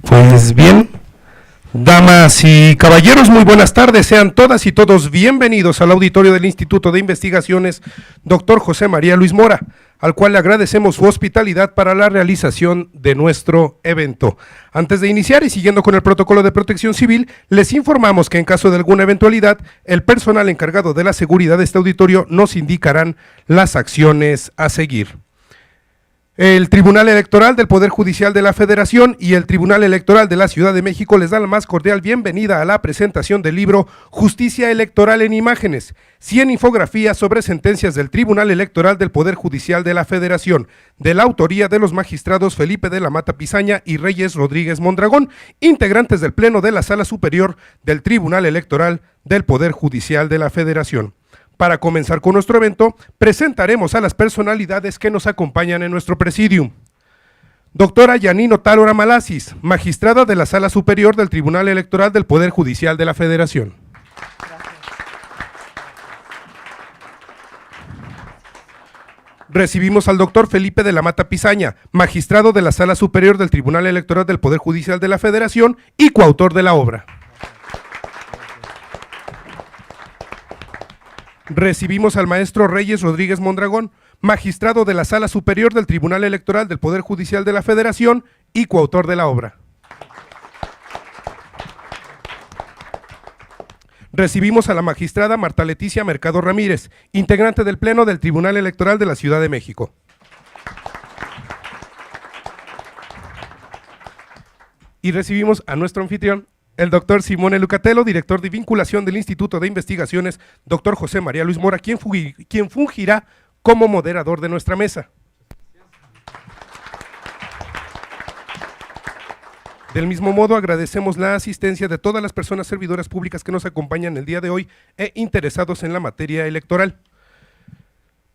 Pues bien, damas y caballeros, muy buenas tardes, sean todas y todos bienvenidos al auditorio del Instituto de Investigaciones Dr. José María Luis Mora, al cual le agradecemos su hospitalidad para la realización de nuestro evento. Antes de iniciar y siguiendo con el protocolo de protección civil, les informamos que en caso de alguna eventualidad, el personal encargado de la seguridad de este auditorio nos indicarán las acciones a seguir. El Tribunal Electoral del Poder Judicial de la Federación y el Tribunal Electoral de la Ciudad de México les dan la más cordial bienvenida a la presentación del libro Justicia Electoral en Imágenes, 100 infografías sobre sentencias del Tribunal Electoral del Poder Judicial de la Federación, de la autoría de los magistrados Felipe de la Mata Pizaña y Reyes Rodríguez Mondragón, integrantes del Pleno de la Sala Superior del Tribunal Electoral del Poder Judicial de la Federación. Para comenzar con nuestro evento, presentaremos a las personalidades que nos acompañan en nuestro presidium. Doctora Yanino Tálora Malasis, magistrada de la Sala Superior del Tribunal Electoral del Poder Judicial de la Federación. Gracias. Recibimos al doctor Felipe de la Mata Pizaña, magistrado de la Sala Superior del Tribunal Electoral del Poder Judicial de la Federación y coautor de la obra. Recibimos al maestro Reyes Rodríguez Mondragón, magistrado de la Sala Superior del Tribunal Electoral del Poder Judicial de la Federación y coautor de la obra. Recibimos a la magistrada Marta Leticia Mercado Ramírez, integrante del Pleno del Tribunal Electoral de la Ciudad de México. Y recibimos a nuestro anfitrión, el doctor Simone Lucatello, director de vinculación del Instituto de Investigaciones, doctor José María Luis Mora, quien fungirá como moderador de nuestra mesa. Del mismo modo, agradecemos la asistencia de todas las personas servidoras públicas que nos acompañan el día de hoy e interesados en la materia electoral.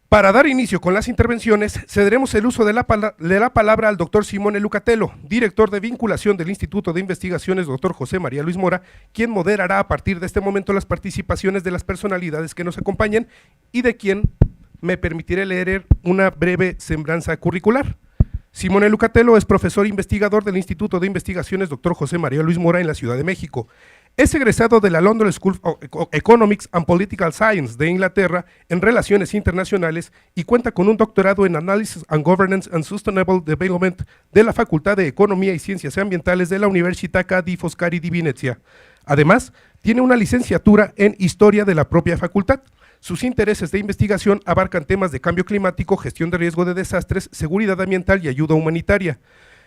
Para dar inicio con las intervenciones, cederemos el uso de la palabra al doctor Simone Lucatello, director de vinculación del Instituto de Investigaciones, doctor José María Luis Mora, quien moderará a partir de este momento las participaciones de las personalidades que nos acompañan y de quien me permitiré leer una breve semblanza curricular. Simone Lucatello es profesor investigador del Instituto de Investigaciones, doctor José María Luis Mora en la Ciudad de México. Es egresado de la London School of Economics and Political Science de Inglaterra en Relaciones Internacionales y cuenta con un doctorado en Analysis and Governance and Sustainable Development de la Facultad de Economía y Ciencias Ambientales de la Università di Foscari di Venezia. Además, tiene una licenciatura en Historia de la propia facultad. Sus intereses de investigación abarcan temas de cambio climático, gestión de riesgo de desastres, seguridad ambiental y ayuda humanitaria.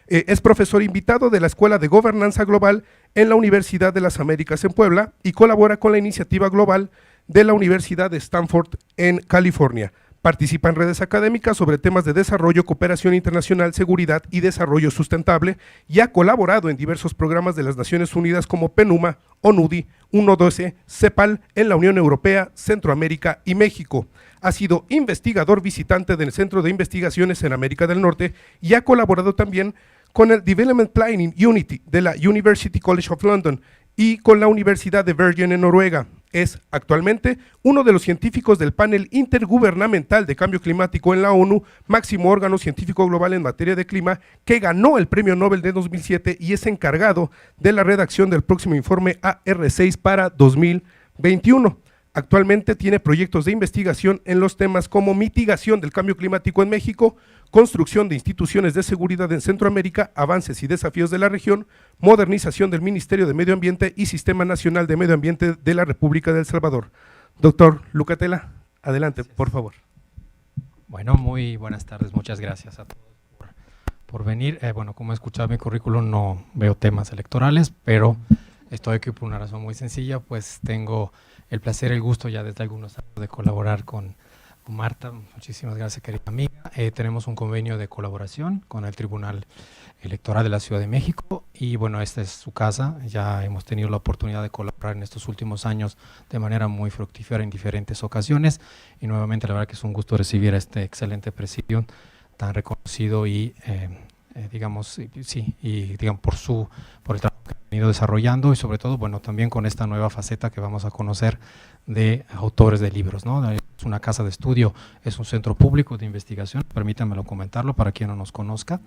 Es profesor invitado de la Escuela de Gobernanza Global en la Universidad de las Américas en Puebla y colabora con la Iniciativa Global de la Universidad de Stanford en California. Participa en redes académicas sobre temas de desarrollo, cooperación internacional, seguridad y desarrollo sustentable y ha colaborado en diversos programas de las Naciones Unidas como PNUMA, ONUDI, 112, CEPAL en la Unión Europea, Centroamérica y México. Ha sido investigador visitante del Centro de Investigaciones en América del Norte y ha colaborado también con el Development Planning Unity de la University College of London y con la Universidad de Bergen en Noruega. Es actualmente uno de los científicos del panel intergubernamental de cambio climático en la ONU, máximo órgano científico global en materia de clima, que ganó el Premio Nobel de 2007 y es encargado de la redacción del próximo informe AR6 para 2021. Actualmente tiene proyectos de investigación en los temas como mitigación del cambio climático en México, construcción de instituciones de seguridad en Centroamérica, avances y desafíos de la región, modernización del Ministerio de Medio Ambiente y Sistema Nacional de Medio Ambiente de la República de El Salvador. Doctor Lucatello, adelante, por favor. Bueno, muy buenas tardes, muchas gracias a todos por venir. Bueno, como he escuchado mi currículum, no veo temas electorales, pero estoy aquí por una razón muy sencilla, pues tengo el placer, el gusto ya desde algunos años de colaborar con Marta. Muchísimas gracias, querida amiga. Tenemos un convenio de colaboración con el Tribunal Electoral de la Ciudad de México y bueno, esta es su casa. Ya hemos tenido la oportunidad de colaborar en estos últimos años de manera muy fructífera en diferentes ocasiones y nuevamente la verdad que es un gusto recibir a este excelente presidium tan reconocido y digamos por el trabajo que han venido desarrollando y sobre todo, bueno, también con esta nueva faceta que vamos a conocer de autores de libros, ¿no? Es una casa de estudio, es un centro público de investigación, permítanmelo comentarlo para quien no nos conozca.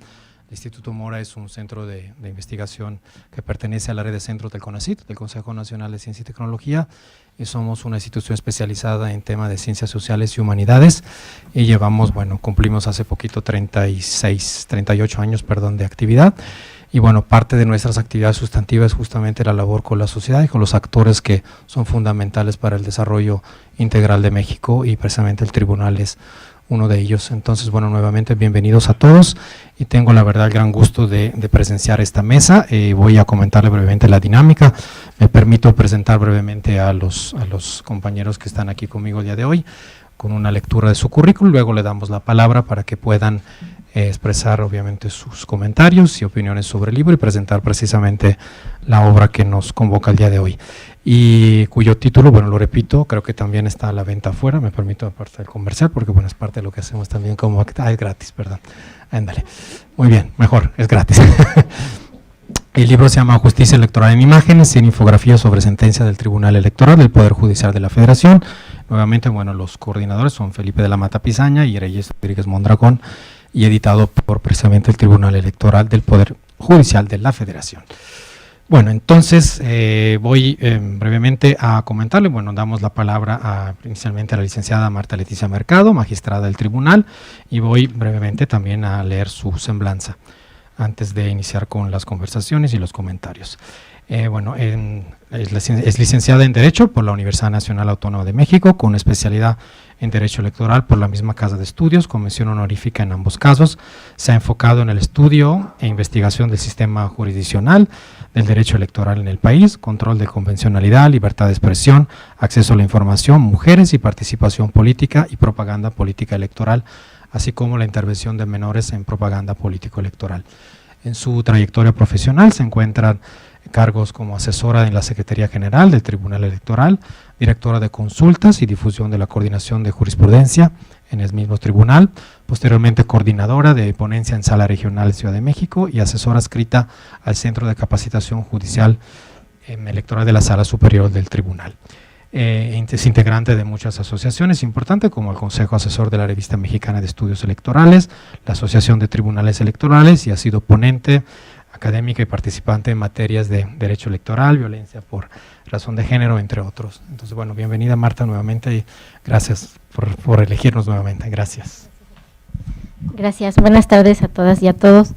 El Instituto Mora es un centro de investigación que pertenece a la red de centros del CONACYT, del Consejo Nacional de Ciencia y Tecnología, y somos una institución especializada en temas de ciencias sociales y humanidades, y llevamos, bueno, cumplimos hace poquito 38 años, perdón, de actividad, y bueno, parte de nuestras actividades sustantivas es justamente la labor con la sociedad y con los actores que son fundamentales para el desarrollo integral de México, y precisamente el tribunal es uno de ellos. Entonces, bueno, nuevamente bienvenidos a todos, y tengo la verdad el gran gusto de presenciar esta mesa. Voy a comentarle brevemente la dinámica. Me permito presentar brevemente a los compañeros que están aquí conmigo el día de hoy, con una lectura de su currículum. Luego le damos la palabra para que puedan expresar obviamente sus comentarios y opiniones sobre el libro y presentar precisamente la obra que nos convoca el día de hoy, y cuyo título, bueno, lo repito, creo que también está a la venta afuera. Me permito aparte del comercial porque bueno, es parte de lo que hacemos también como es gratis, perdón, ándale, muy bien, mejor, es gratis. El libro se llama Justicia Electoral en Imágenes, 100 infografías sobre sentencia del Tribunal Electoral del Poder Judicial de la Federación. Nuevamente, bueno, los coordinadores son Felipe de la Mata Pizaña y Reyes Rodríguez Mondragón, y editado por precisamente el Tribunal Electoral del Poder Judicial de la Federación. Bueno, entonces voy brevemente a comentarle. Bueno, damos la palabra inicialmente a la licenciada Marta Leticia Mercado, magistrada del tribunal, y voy brevemente también a leer su semblanza antes de iniciar con las conversaciones y los comentarios. Bueno, es licenciada en Derecho por la Universidad Nacional Autónoma de México, con especialidad en Derecho Electoral por la misma Casa de Estudios, con mención honorífica en ambos casos. Se ha enfocado en el estudio e investigación del sistema jurisdiccional del derecho electoral en el país, control de convencionalidad, libertad de expresión, acceso a la información, mujeres y participación política y propaganda política electoral, así como la intervención de menores en propaganda político-electoral. En su trayectoria profesional se encuentran cargos como asesora en la Secretaría General del Tribunal Electoral, directora de consultas y difusión de la coordinación de jurisprudencia en el mismo tribunal, posteriormente coordinadora de ponencia en Sala Regional Ciudad de México y asesora adscrita al Centro de Capacitación Judicial Electoral de la Sala Superior del Tribunal. Es integrante de muchas asociaciones importantes como el Consejo Asesor de la Revista Mexicana de Estudios Electorales, la Asociación de Tribunales Electorales, y ha sido ponente académica y participante en materias de derecho electoral, violencia por razón de género, entre otros. Entonces, bueno, bienvenida Marta nuevamente, y gracias por elegirnos nuevamente. Gracias. Gracias. Buenas tardes a todas y a todos.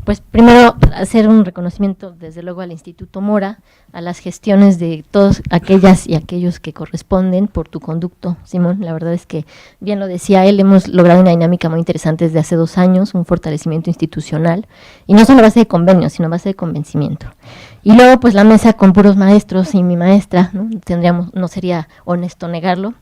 Pues primero hacer un reconocimiento desde luego al Instituto Mora, a las gestiones de todas aquellas y aquellos que corresponden por tu conducto, Simón. La verdad es que, bien lo decía él, hemos logrado una dinámica muy interesante desde hace 2 años, un fortalecimiento institucional, y no solo a base de convenios, sino a base de convencimiento. Y luego pues la mesa con puros maestros y mi maestra, ¿no? No sería honesto negarlo.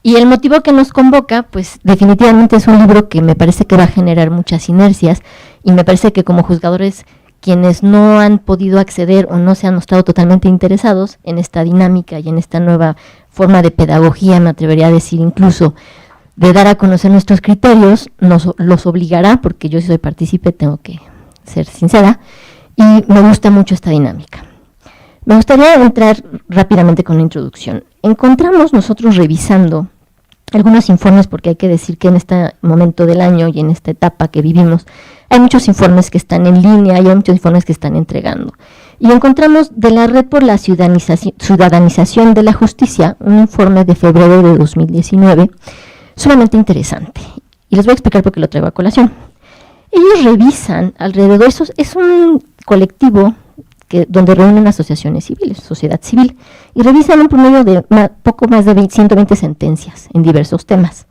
Y el motivo que nos convoca, pues definitivamente es un libro que me parece que va a generar muchas inercias, y me parece que como juzgadores, quienes no han podido acceder o no se han mostrado totalmente interesados en esta dinámica y en esta nueva forma de pedagogía, me atrevería a decir incluso, de dar a conocer nuestros criterios, los obligará, porque yo si soy partícipe tengo que ser sincera, y me gusta mucho esta dinámica. Me gustaría entrar rápidamente con la introducción. Encontramos nosotros revisando algunos informes, porque hay que decir que en este momento del año y en esta etapa que vivimos, hay muchos informes que están en línea y hay muchos informes que están entregando. Y encontramos de la Red por la Ciudadanización de la Justicia un informe de febrero de 2019, sumamente interesante. Y les voy a explicar por qué lo traigo a colación. Ellos revisan alrededor, es un colectivo donde reúnen asociaciones civiles, sociedad civil, y revisan un promedio de poco más de 120 sentencias en diversos temas.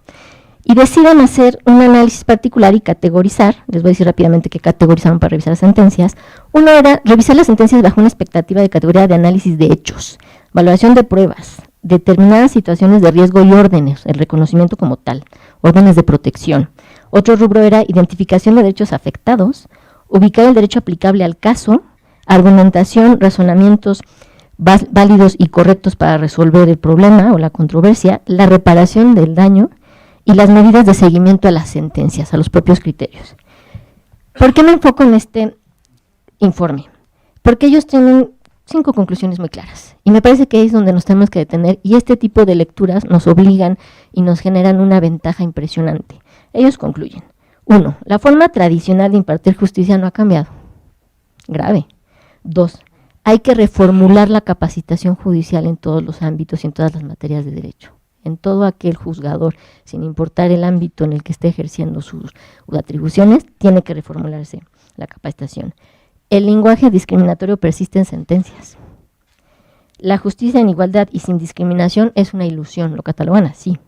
Y deciden hacer un análisis particular y categorizar. Les voy a decir rápidamente qué categorizaron para revisar las sentencias. Uno era revisar las sentencias bajo una expectativa de categoría de análisis de hechos, valoración de pruebas, determinadas situaciones de riesgo y órdenes, el reconocimiento como tal, órdenes de protección. Otro rubro era identificación de derechos afectados, ubicar el derecho aplicable al caso, argumentación, razonamientos válidos y correctos para resolver el problema o la controversia, la reparación del daño y las medidas de seguimiento a las sentencias, a los propios criterios. ¿Por qué me enfoco en este informe? Porque ellos tienen 5 conclusiones muy claras y me parece que ahí es donde nos tenemos que detener, y este tipo de lecturas nos obligan y nos generan una ventaja impresionante. Ellos concluyen: 1, la forma tradicional de impartir justicia no ha cambiado. Grave. 2, hay que reformular la capacitación judicial en todos los ámbitos y en todas las materias de derecho. En todo aquel juzgador, sin importar el ámbito en el que esté ejerciendo sus atribuciones, tiene que reformularse la capacitación. El lenguaje discriminatorio persiste en sentencias. La justicia en igualdad y sin discriminación es una ilusión, lo catalogan así.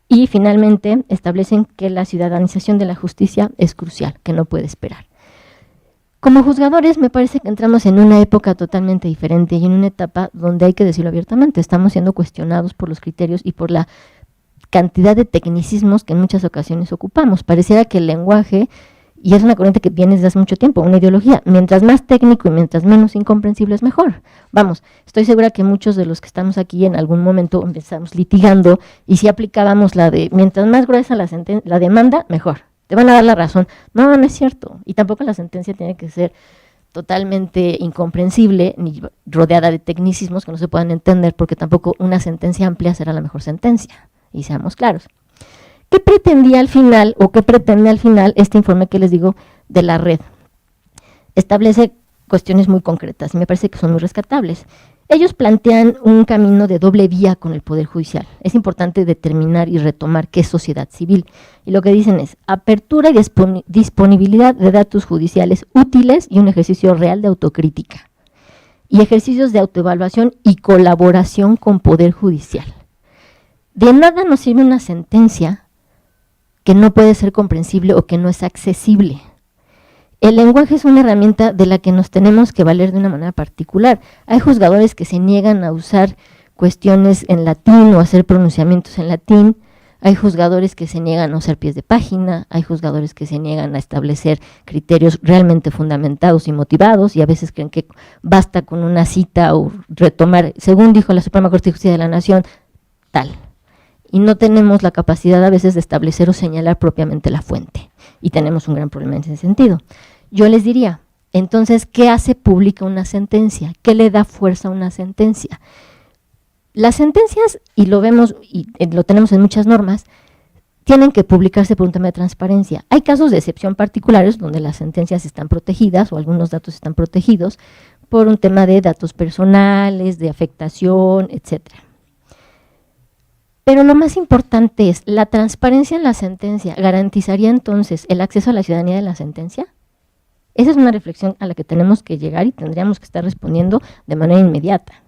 Y finalmente establecen que la ciudadanización de la justicia es crucial, que no puede esperar. Como juzgadores me parece que entramos en una época totalmente diferente y en una etapa donde hay que decirlo abiertamente, estamos siendo cuestionados por los criterios y por la cantidad de tecnicismos que en muchas ocasiones ocupamos. Pareciera que el lenguaje, y es una corriente que viene desde hace mucho tiempo, una ideología, mientras más técnico y mientras menos incomprensible es mejor. Vamos, estoy segura que muchos de los que estamos aquí en algún momento empezamos litigando y si aplicábamos la de mientras más gruesa la demanda, mejor. Te van a dar la razón. No, no es cierto. Y tampoco la sentencia tiene que ser totalmente incomprensible ni rodeada de tecnicismos que no se puedan entender, porque tampoco una sentencia amplia será la mejor sentencia. Y seamos claros. ¿Qué pretendía al final o qué pretende al final este informe que les digo de la red? Establece cuestiones muy concretas y me parece que son muy rescatables. Ellos plantean un camino de doble vía con el Poder Judicial. Es importante determinar y retomar qué es sociedad civil. Y lo que dicen es apertura y disponibilidad de datos judiciales útiles y un ejercicio real de autocrítica. Y ejercicios de autoevaluación y colaboración con Poder Judicial. De nada nos sirve una sentencia que no puede ser comprensible o que no es accesible. El lenguaje es una herramienta de la que nos tenemos que valer de una manera particular. Hay juzgadores que se niegan a usar cuestiones en latín o hacer pronunciamientos en latín. Hay juzgadores que se niegan a usar pies de página. Hay juzgadores que se niegan a establecer criterios realmente fundamentados y motivados y a veces creen que basta con una cita o retomar, según dijo la Suprema Corte de Justicia de la Nación, tal. Y no tenemos la capacidad a veces de establecer o señalar propiamente la fuente. Y tenemos un gran problema en ese sentido. Yo les diría, entonces, ¿qué hace pública una sentencia? ¿Qué le da fuerza a una sentencia? Las sentencias, y lo vemos y lo tenemos en muchas normas, tienen que publicarse por un tema de transparencia. Hay casos de excepción particulares donde las sentencias están protegidas o algunos datos están protegidos por un tema de datos personales, de afectación, etcétera. Pero lo más importante es, ¿la transparencia en la sentencia garantizaría entonces el acceso a la ciudadanía de la sentencia? Esa es una reflexión a la que tenemos que llegar y tendríamos que estar respondiendo de manera inmediata.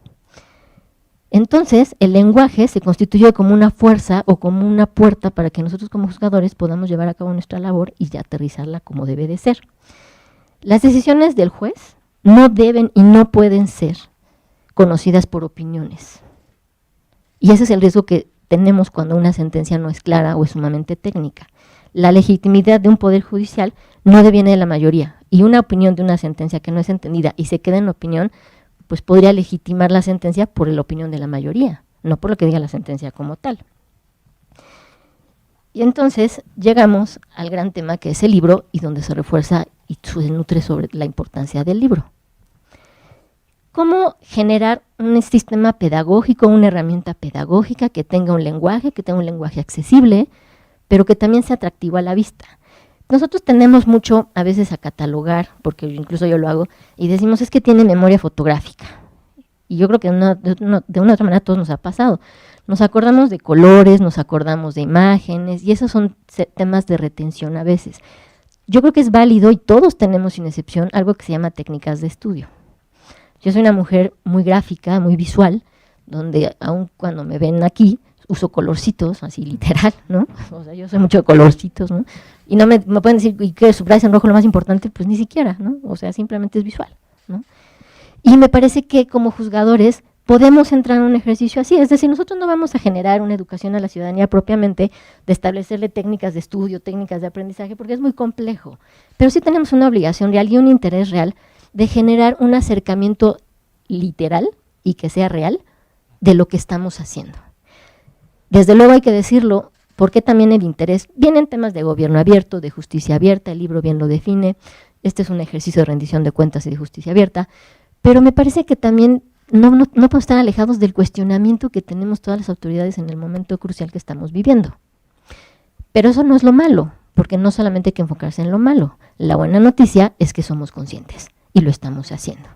Entonces, el lenguaje se constituye como una fuerza o como una puerta para que nosotros como juzgadores podamos llevar a cabo nuestra labor y ya aterrizarla como debe de ser. Las decisiones del juez no deben y no pueden ser conocidas por opiniones. Y ese es el riesgo que tenemos cuando una sentencia no es clara o es sumamente técnica. La legitimidad de un poder judicial no deviene de la mayoría, y una opinión de una sentencia que no es entendida y se queda en opinión, pues podría legitimar la sentencia por la opinión de la mayoría, no por lo que diga la sentencia como tal. Y entonces llegamos al gran tema que es el libro y donde se refuerza y se nutre sobre la importancia del libro. ¿Cómo generar un sistema pedagógico, una herramienta pedagógica que tenga un lenguaje accesible, pero que también sea atractivo a la vista? Nosotros tendemos mucho a veces a catalogar, porque incluso yo lo hago, y decimos es que tiene memoria fotográfica. Y yo creo que de una otra manera a todos nos ha pasado. Nos acordamos de colores, nos acordamos de imágenes, y esos son temas de retención a veces. Yo creo que es válido, y todos tenemos sin excepción, algo que se llama técnicas de estudio. Yo soy una mujer muy gráfica, muy visual, donde aun cuando me ven aquí, uso colorcitos, así literal, ¿no? O sea, yo soy mucho de colorcitos, ¿no? Y no me pueden decir, ¿y qué subrayas en rojo lo más importante? Pues ni siquiera, ¿no? O sea, simplemente es visual, ¿no? Y me parece que como juzgadores podemos entrar en un ejercicio así, es decir, nosotros no vamos a generar una educación a la ciudadanía propiamente de establecerle técnicas de estudio, técnicas de aprendizaje, porque es muy complejo, pero sí tenemos una obligación real y un interés real de generar un acercamiento literal y que sea real de lo que estamos haciendo. Desde luego hay que decirlo, porque también el interés, vienen temas de gobierno abierto, de justicia abierta, el libro bien lo define, este es un ejercicio de rendición de cuentas y de justicia abierta, pero me parece que también no podemos estar alejados del cuestionamiento que tenemos todas las autoridades en el momento crucial que estamos viviendo. Pero eso no es lo malo, porque no solamente hay que enfocarse en lo malo. La buena noticia es que somos conscientes y lo estamos haciendo.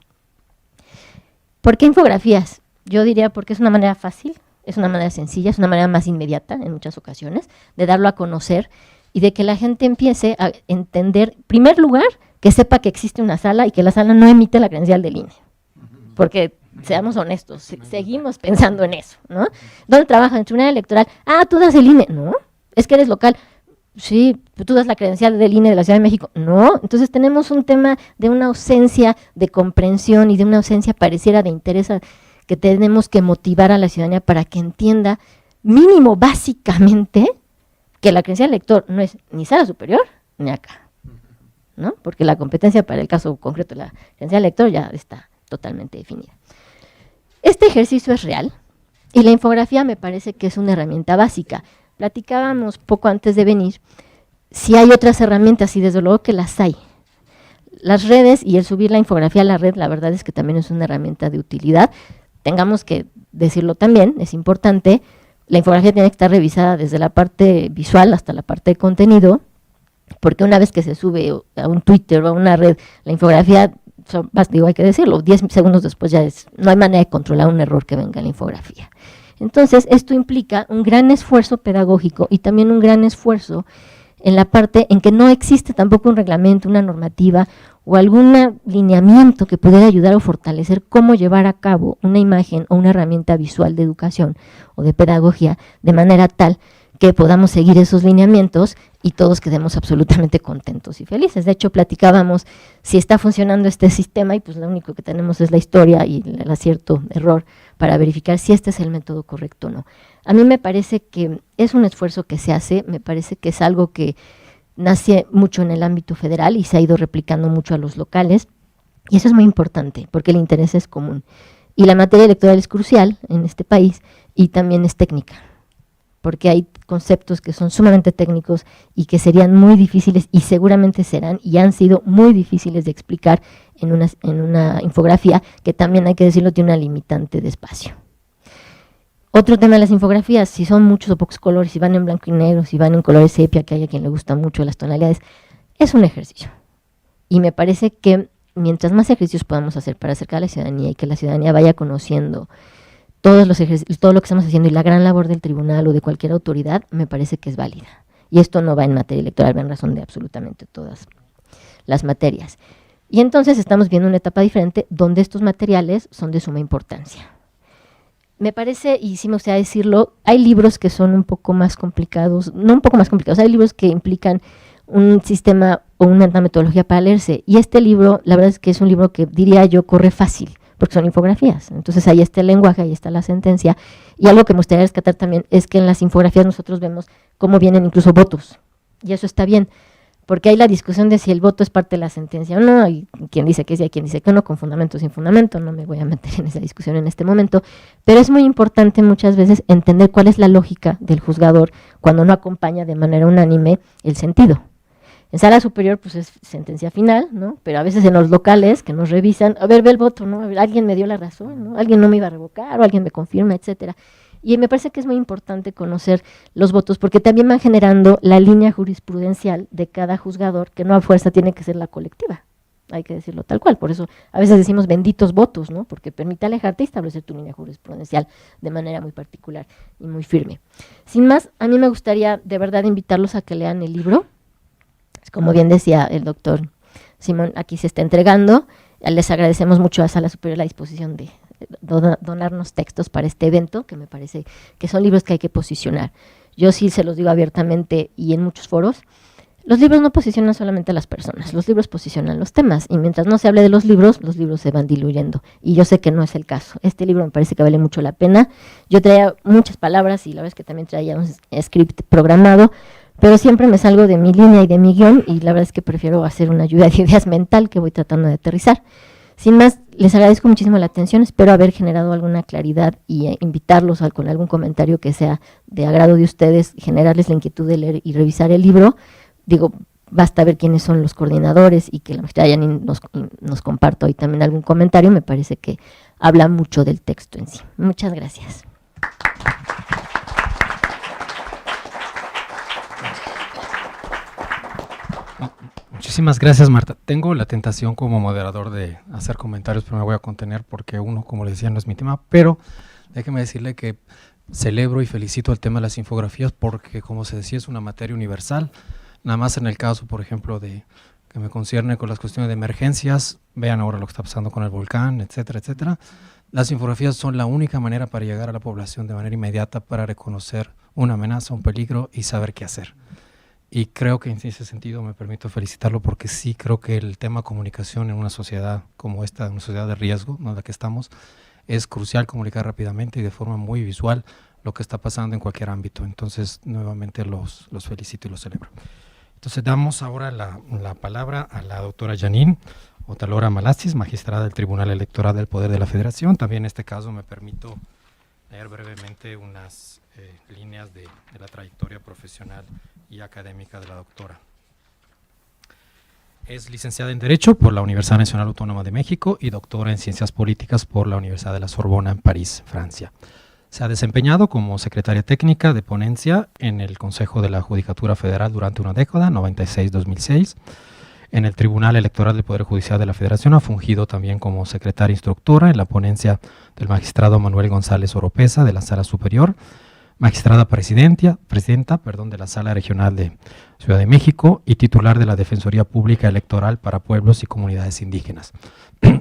¿Por qué infografías? Yo diría porque es una manera fácil, es una manera sencilla, es una manera más inmediata en muchas ocasiones de darlo a conocer y de que la gente empiece a entender, en primer lugar, que sepa que existe una sala y que la sala no emite la credencial del INE. Porque, seamos honestos, seguimos pensando en eso, ¿no? ¿Dónde trabajas? En el Tribunal Electoral. Ah, tú das el INE. No, es que eres local. Sí, tú das la credencial del INE de la Ciudad de México. No, entonces tenemos un tema de una ausencia de comprensión y de una ausencia pareciera de interés que tenemos que motivar a la ciudadanía para que entienda, mínimo básicamente, que la credencial del elector no es ni sala superior ni acá, ¿no? Porque la competencia para el caso concreto de la credencial del elector ya está totalmente definida. Este ejercicio es real y la infografía me parece que es una herramienta básica. Platicábamos poco antes de venir si hay otras herramientas y desde luego que las hay. Las redes y el subir la infografía a la red, la verdad es que también es una herramienta de utilidad. Tengamos que decirlo también, es importante, la infografía tiene que estar revisada desde la parte visual hasta la parte de contenido, porque una vez que se sube a un Twitter o a una red, la infografía, digo, hay que decirlo, 10 segundos después ya no hay manera de controlar un error que venga en la infografía. Entonces, esto implica un gran esfuerzo pedagógico y también un gran esfuerzo en la parte en que no existe tampoco un reglamento, una normativa o algún lineamiento que pudiera ayudar o fortalecer cómo llevar a cabo una imagen o una herramienta visual de educación o de pedagogía de manera tal que podamos seguir esos lineamientos y todos quedemos absolutamente contentos y felices. De hecho, platicábamos si está funcionando este sistema y pues lo único que tenemos es la historia y el acierto error para verificar si este es el método correcto o no. A mí me parece que es un esfuerzo que se hace, me parece que es algo que nace mucho en el ámbito federal y se ha ido replicando mucho a los locales, y eso es muy importante porque el interés es común. Y la materia electoral es crucial en este país y también es técnica, porque hay conceptos que son sumamente técnicos y que serían muy difíciles y seguramente serán y han sido muy difíciles de explicar en una infografía que también, hay que decirlo, tiene una limitante de espacio. Otro tema de las infografías, si son muchos o pocos colores, si van en blanco y negro, si van en colores sepia, que hay a quien le gusta mucho las tonalidades, es un ejercicio. Y me parece que mientras más ejercicios podamos hacer para acercar a la ciudadanía y que la ciudadanía vaya conociendo todo lo que estamos haciendo y la gran labor del tribunal o de cualquier autoridad, me parece que es válida. Y esto no va en materia electoral, va en razón de absolutamente todas las materias. Y entonces estamos viendo una etapa diferente donde estos materiales son de suma importancia. Me parece, y sí me gustaría decirlo, hay libros que son un poco más complicados, no un poco más complicados, hay libros que implican un sistema o una metodología para leerse. Y este libro, la verdad es que es un libro que diría yo corre fácil, porque son infografías. Entonces ahí está el lenguaje, ahí está la sentencia. Y algo que me gustaría rescatar también es que en las infografías nosotros vemos cómo vienen incluso votos. Y eso está bien, porque hay la discusión de si el voto es parte de la sentencia o no, hay quien dice que sí, hay quien dice que no, con fundamento o sin fundamento, no me voy a meter en esa discusión en este momento, pero es muy importante muchas veces entender cuál es la lógica del juzgador cuando no acompaña de manera unánime el sentido. En sala superior, pues es sentencia final, ¿no? Pero a veces en los locales que nos revisan, a ver, ve el voto, ¿no? A ver, alguien me dio la razón, ¿no? Alguien no me iba a revocar o alguien me confirma, etcétera. Y me parece que es muy importante conocer los votos porque también van generando la línea jurisprudencial de cada juzgador, que no a fuerza tiene que ser la colectiva, hay que decirlo tal cual. Por eso a veces decimos benditos votos, ¿no? Porque permite alejarte y establecer tu línea jurisprudencial de manera muy particular y muy firme. Sin más, a mí me gustaría de verdad invitarlos a que lean el libro. Como bien decía el doctor Simón, aquí se está entregando. Les agradecemos mucho a Sala Superior la disposición de donarnos textos para este evento, que me parece que son libros que hay que posicionar. Yo sí se los digo abiertamente y en muchos foros, los libros no posicionan solamente a las personas, los libros posicionan los temas, y mientras no se hable de los libros se van diluyendo, y yo sé que no es el caso. Este libro me parece que vale mucho la pena. Yo traía muchas palabras y la verdad es que también traía un script programado, pero siempre me salgo de mi línea y de mi guión, y la verdad es que prefiero hacer una lluvia de ideas mental que voy tratando de aterrizar. Sin más, les agradezco muchísimo la atención, espero haber generado alguna claridad y invitarlos con algún comentario que sea de agrado de ustedes, generarles la inquietud de leer y revisar el libro. Digo, basta ver quiénes son los coordinadores y que la maestra Yanin nos comparta hoy también algún comentario, me parece que habla mucho del texto en sí. Muchas gracias. Muchísimas gracias, Marta. Tengo la tentación como moderador de hacer comentarios, pero me voy a contener porque uno, como les decía, no es mi tema, pero déjeme decirle que celebro y felicito el tema de las infografías porque, como se decía, es una materia universal. Nada más en el caso, por ejemplo, de que me concierne con las cuestiones de emergencias, vean ahora lo que está pasando con el volcán, etcétera, etcétera. Las infografías son la única manera para llegar a la población de manera inmediata para reconocer una amenaza, un peligro y saber qué hacer. Y creo que en ese sentido me permito felicitarlo porque sí creo que el tema comunicación en una sociedad como esta, una sociedad de riesgo, ¿no?, en la que estamos, es crucial comunicar rápidamente y de forma muy visual lo que está pasando en cualquier ámbito. Entonces, nuevamente los felicito y los celebro. Entonces, damos ahora la palabra a la doctora Janine Otalora Malasis, magistrada del Tribunal Electoral del Poder de la Federación. También en este caso me permito leer brevemente unas líneas de la trayectoria profesional y académica de la doctora. Es licenciada en Derecho por la Universidad Nacional Autónoma de México y doctora en Ciencias Políticas por la Universidad de la Sorbona en París, Francia. Se ha desempeñado como secretaria técnica de ponencia en el Consejo de la Judicatura Federal durante una década, 96-2006. En el Tribunal Electoral del Poder Judicial de la Federación ha fungido también como secretaria instructora en la ponencia del magistrado Manuel González Oropesa de la Sala Superior, magistrada presidenta de la Sala Regional de Ciudad de México y titular de la Defensoría Pública Electoral para Pueblos y Comunidades Indígenas.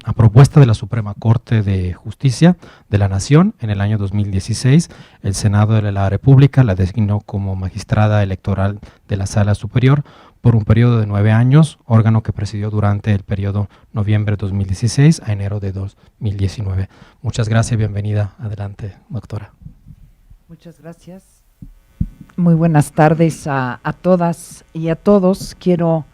A propuesta de la Suprema Corte de Justicia de la Nación, en el año 2016, el Senado de la República la designó como magistrada electoral de la Sala Superior por un periodo de 9 años, órgano que presidió durante el periodo noviembre 2016 a enero de 2019. Muchas gracias, bienvenida. Adelante, doctora. Muchas gracias. Muy buenas tardes a todas y a todos. Quiero,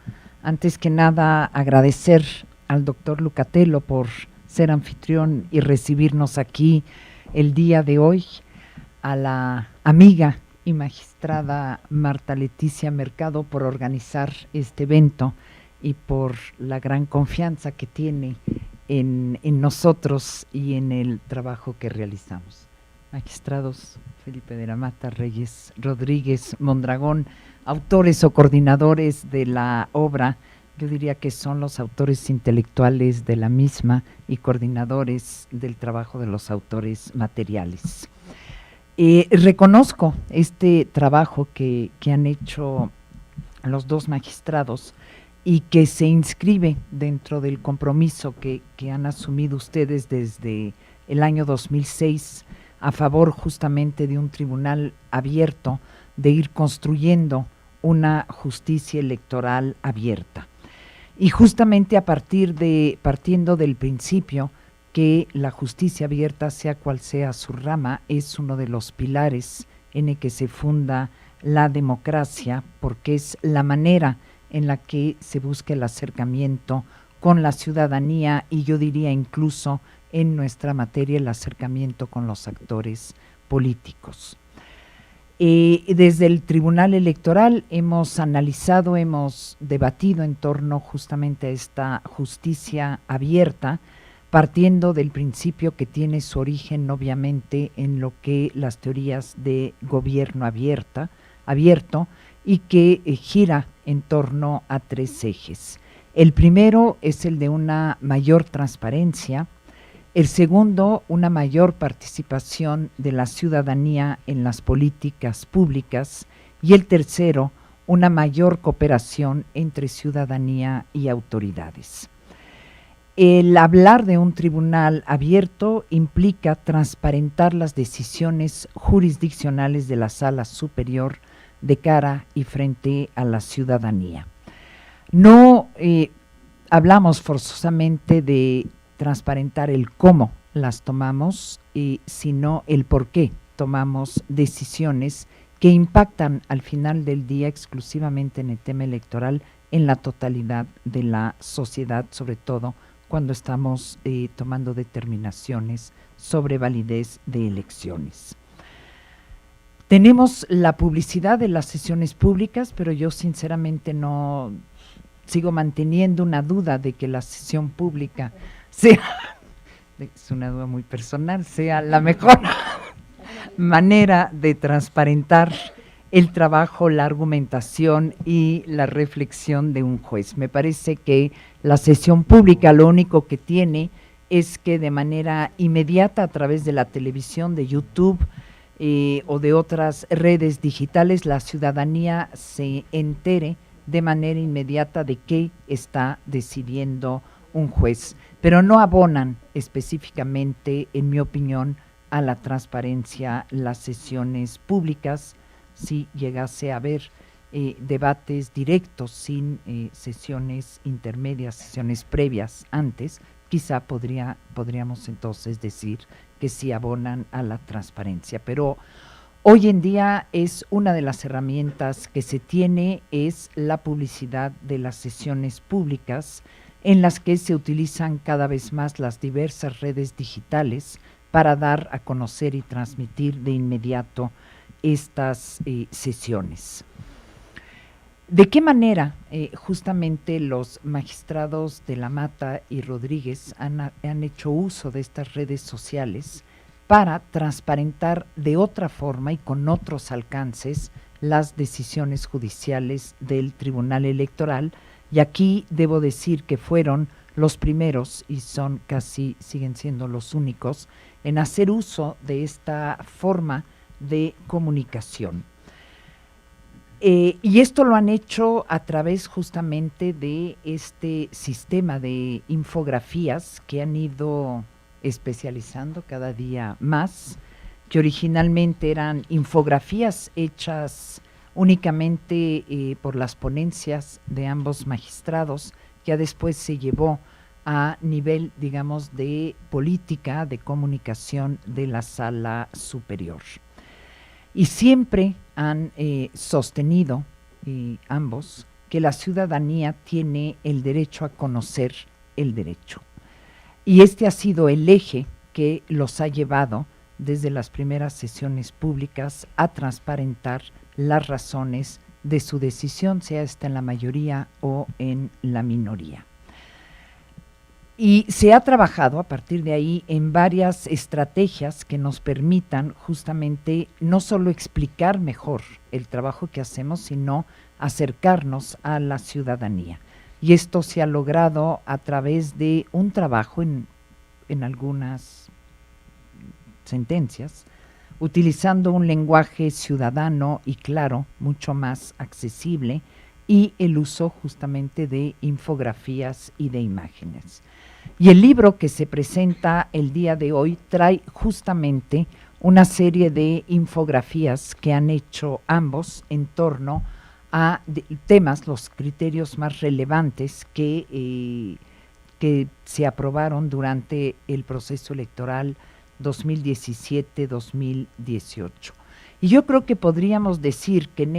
antes que nada, agradecer al doctor Lucatello por ser anfitrión y recibirnos aquí el día de hoy, a la amiga y magistrada Marta Leticia Mercado por organizar este evento y por la gran confianza que tiene en nosotros y en el trabajo que realizamos. Magistrados Felipe de la Mata, Reyes Rodríguez, Mondragón, autores o coordinadores de la obra, yo diría que son los autores intelectuales de la misma y coordinadores del trabajo de los autores materiales. Reconozco este trabajo que han hecho los dos magistrados y que se inscribe dentro del compromiso que han asumido ustedes desde el año 2006 a favor justamente de un tribunal abierto, de ir construyendo una justicia electoral abierta. Y justamente partiendo del principio que la justicia abierta, sea cual sea su rama, es uno de los pilares en el que se funda la democracia, porque es la manera en la que se busca el acercamiento con la ciudadanía y yo diría incluso en nuestra materia el acercamiento con los actores políticos. Desde el Tribunal Electoral hemos analizado, hemos debatido en torno justamente a esta justicia abierta, partiendo del principio que tiene su origen obviamente en lo que las teorías de gobierno abierto y que gira en torno a 3 ejes. El primero es el de una mayor transparencia. El segundo, una mayor participación de la ciudadanía en las políticas públicas. Y el tercero, una mayor cooperación entre ciudadanía y autoridades. El hablar de un tribunal abierto implica transparentar las decisiones jurisdiccionales de la Sala Superior de cara y frente a la ciudadanía. No hablamos forzosamente de transparentar el cómo las tomamos, sino el por qué tomamos decisiones que impactan al final del día exclusivamente en el tema electoral en la totalidad de la sociedad, sobre todo cuando estamos tomando determinaciones sobre validez de elecciones. Tenemos la publicidad de las sesiones públicas, pero yo sinceramente no sigo manteniendo una duda de que la sesión pública sea, es una duda muy personal, sea la mejor manera de transparentar el trabajo, la argumentación y la reflexión de un juez. Me parece que la sesión pública lo único que tiene es que de manera inmediata a través de la televisión, de YouTube o de otras redes digitales, la ciudadanía se entere de manera inmediata de qué está decidiendo un juez, pero no abonan específicamente, en mi opinión, a la transparencia las sesiones públicas. Si llegase a haber debates directos sin sesiones intermedias, sesiones previas antes, quizá podríamos entonces decir que sí abonan a la transparencia. Pero hoy en día es una de las herramientas que se tiene, es la publicidad de las sesiones públicas, en las que se utilizan cada vez más las diversas redes digitales para dar a conocer y transmitir de inmediato estas sesiones. ¿De qué manera justamente los magistrados de La Mata y Rodríguez han hecho uso de estas redes sociales para transparentar de otra forma y con otros alcances las decisiones judiciales del Tribunal Electoral? Y aquí debo decir que fueron los primeros, y siguen siendo los únicos, en hacer uso de esta forma de comunicación. Y esto lo han hecho a través justamente de este sistema de infografías que han ido especializando cada día más, que originalmente eran infografías hechas únicamente por las ponencias de ambos magistrados, que después se llevó a nivel, digamos, de política, de comunicación de la Sala Superior. Y siempre han sostenido ambos que la ciudadanía tiene el derecho a conocer el derecho. Y este ha sido el eje que los ha llevado desde las primeras sesiones públicas a transparentar las razones de su decisión, sea esta en la mayoría o en la minoría. Y se ha trabajado a partir de ahí en varias estrategias que nos permitan justamente no solo explicar mejor el trabajo que hacemos, sino acercarnos a la ciudadanía. Y esto se ha logrado a través de un trabajo en algunas sentencias, utilizando un lenguaje ciudadano y claro, mucho más accesible, y el uso justamente de infografías y de imágenes. Y el libro que se presenta el día de hoy trae justamente una serie de infografías que han hecho ambos en torno a temas, los criterios más relevantes que se aprobaron durante el proceso electoral 2017-2018. Y yo creo que podríamos decir que en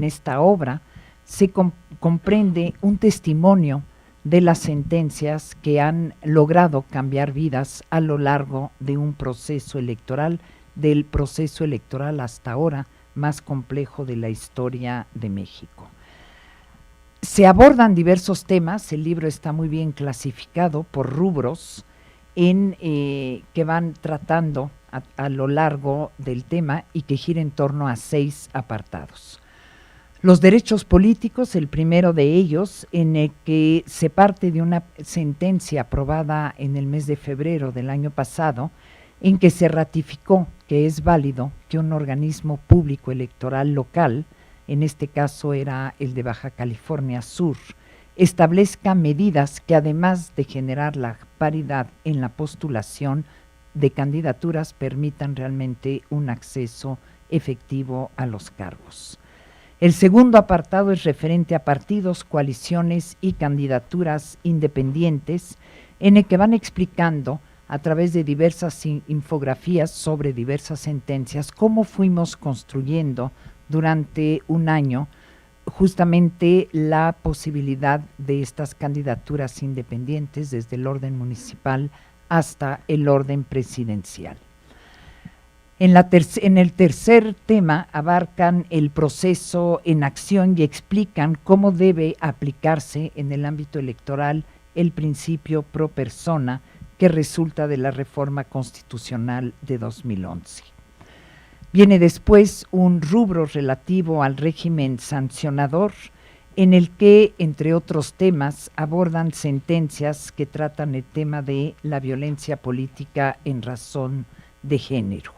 esta obra se comprende un testimonio de las sentencias que han logrado cambiar vidas a lo largo de un proceso electoral, del proceso electoral hasta ahora más complejo de la historia de México. Se abordan diversos temas, el libro está muy bien clasificado por rubros que van tratando a lo largo del tema y que gira en torno a 6 apartados. Los derechos políticos, el primero de ellos, en el que se parte de una sentencia aprobada en el mes de febrero del año pasado, en que se ratificó que es válido que un organismo público electoral local, en este caso era el de Baja California Sur, establezca medidas que además de generar la paridad en la postulación de candidaturas, permitan realmente un acceso efectivo a los cargos. El segundo apartado es referente a partidos, coaliciones y candidaturas independientes, en el que van explicando a través de diversas infografías sobre diversas sentencias cómo fuimos construyendo durante un año justamente la posibilidad de estas candidaturas independientes desde el orden municipal hasta el orden presidencial. En el tercer tema abarcan el proceso en acción y explican cómo debe aplicarse en el ámbito electoral el principio pro persona que resulta de la reforma constitucional de 2011. Viene después un rubro relativo al régimen sancionador, en el que, entre otros temas, abordan sentencias que tratan el tema de la violencia política en razón de género.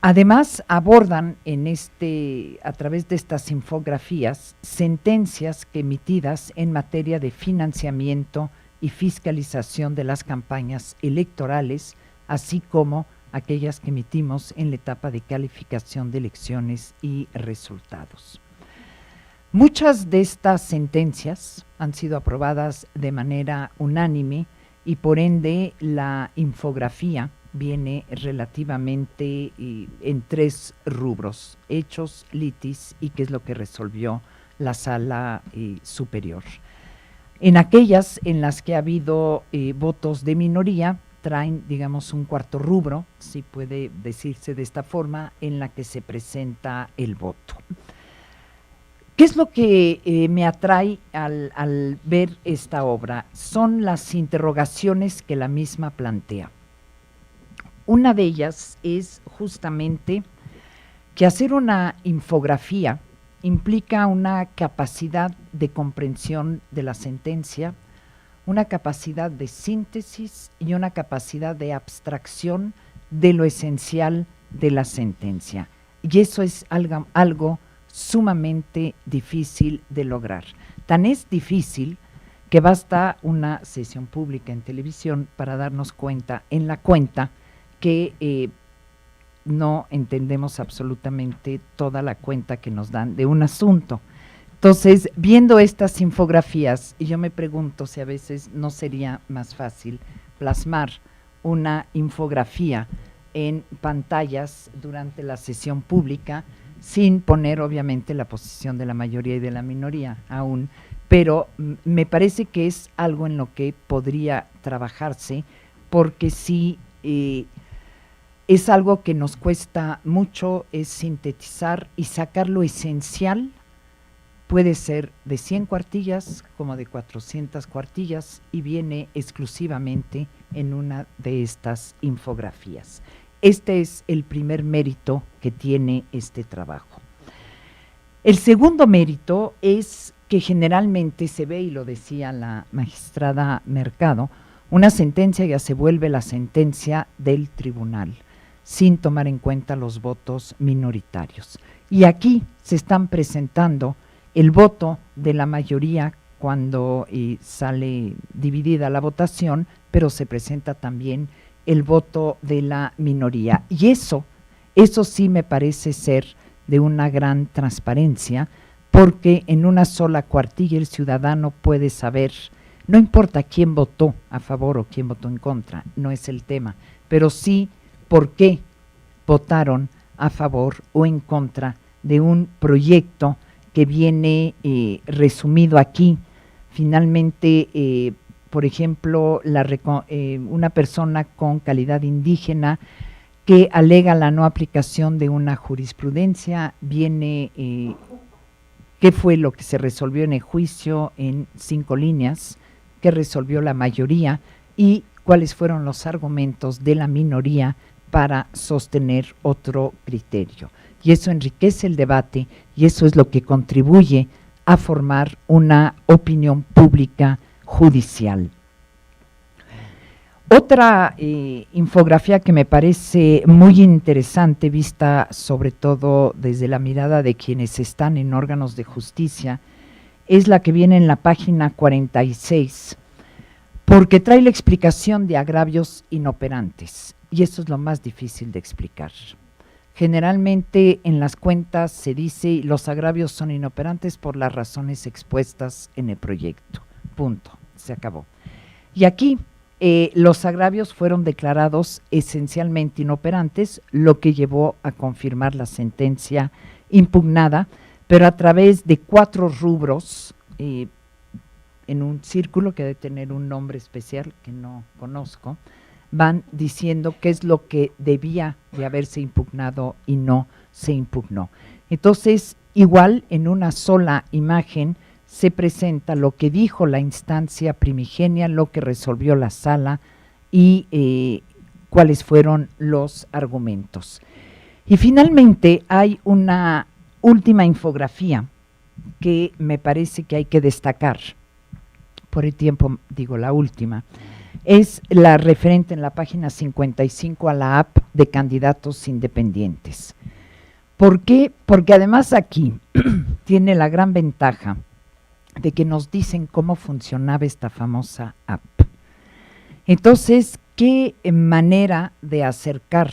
Además, abordan a través de estas infografías, sentencias emitidas en materia de financiamiento y fiscalización de las campañas electorales, así como aquellas que emitimos en la etapa de calificación de elecciones y resultados. Muchas de estas sentencias han sido aprobadas de manera unánime y por ende la infografía viene relativamente en 3 rubros: hechos, litis y qué es lo que resolvió la sala superior. En aquellas en las que ha habido votos de minoría, traen, digamos, un cuarto rubro, si puede decirse de esta forma, en la que se presenta el voto. ¿Qué es lo que me atrae al ver esta obra? Son las interrogaciones que la misma plantea. Una de ellas es justamente que hacer una infografía implica una capacidad de comprensión de la sentencia, una capacidad de síntesis y una capacidad de abstracción de lo esencial de la sentencia. Y eso es algo sumamente difícil de lograr. Tan es difícil que basta una sesión pública en televisión para darnos cuenta, en la cuenta, que no entendemos absolutamente toda la cuenta que nos dan de un asunto. Entonces, viendo estas infografías, y yo me pregunto si a veces no sería más fácil plasmar una infografía en pantallas durante la sesión pública, sin poner obviamente la posición de la mayoría y de la minoría aún, pero me parece que es algo en lo que podría trabajarse, porque sí es algo que nos cuesta mucho, es sintetizar y sacar lo esencial. Puede ser de 100 cuartillas como de 400 cuartillas y viene exclusivamente en una de estas infografías. Este es el primer mérito que tiene este trabajo. El segundo mérito es que generalmente se ve, y lo decía la magistrada Mercado, una sentencia ya se vuelve la sentencia del tribunal, sin tomar en cuenta los votos minoritarios. Y aquí se están presentando el voto de la mayoría cuando sale dividida la votación, pero se presenta también el voto de la minoría. Y eso sí me parece ser de una gran transparencia, porque en una sola cuartilla el ciudadano puede saber, no importa quién votó a favor o quién votó en contra, no es el tema, pero sí por qué votaron a favor o en contra de un proyecto que viene resumido aquí. Finalmente, por ejemplo, una persona con calidad indígena que alega la no aplicación de una jurisprudencia, viene qué fue lo que se resolvió en el juicio en 5 líneas, qué resolvió la mayoría y cuáles fueron los argumentos de la minoría para sostener otro criterio. Y eso enriquece el debate y eso es lo que contribuye a formar una opinión pública judicial. Otra infografía que me parece muy interesante, vista sobre todo desde la mirada de quienes están en órganos de justicia, es la que viene en la página 46, porque trae la explicación de agravios inoperantes, y eso es lo más difícil de explicar. Generalmente en las cuentas se dice los agravios son inoperantes por las razones expuestas en el proyecto. Punto, se acabó. Y aquí los agravios fueron declarados esencialmente inoperantes, lo que llevó a confirmar la sentencia impugnada, pero a través de 4 rubros, en un círculo que debe tener un nombre especial que no conozco, van diciendo qué es lo que debía de haberse impugnado y no se impugnó. Entonces, igual en una sola imagen se presenta lo que dijo la instancia primigenia, lo que resolvió la sala y cuáles fueron los argumentos. Y finalmente hay una última infografía que me parece que hay que destacar. Por el tiempo digo la última. Es la referente en la página 55 a la app de candidatos independientes. ¿Por qué? Porque además aquí tiene la gran ventaja de que nos dicen cómo funcionaba esta famosa app. Entonces, ¿qué manera de acercar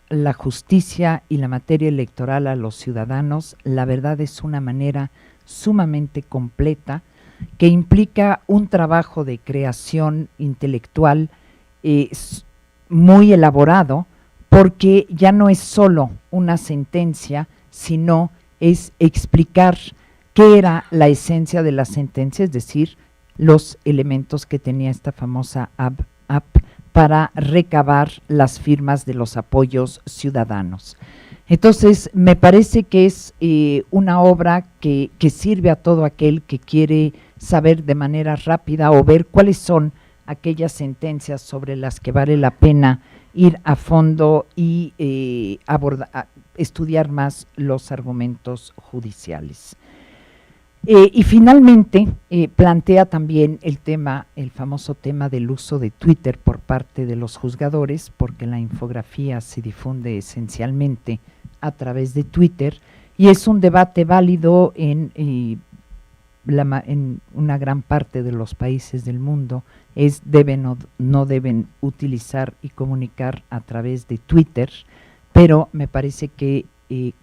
la justicia y la materia electoral a los ciudadanos? La verdad es una manera sumamente completa que implica un trabajo de creación intelectual muy elaborado, porque ya no es solo una sentencia, sino es explicar qué era la esencia de la sentencia, es decir, los elementos que tenía esta famosa app para recabar las firmas de los apoyos ciudadanos. Entonces, me parece que es una obra que sirve a todo aquel que quiere saber de manera rápida o ver cuáles son aquellas sentencias sobre las que vale la pena ir a fondo y estudiar más los argumentos judiciales. Y finalmente plantea también el famoso tema del uso de Twitter por parte de los juzgadores, porque la infografía se difunde esencialmente a través de Twitter, y es un debate válido en una gran parte de los países del mundo, deben o no deben utilizar y comunicar a través de Twitter, pero me parece que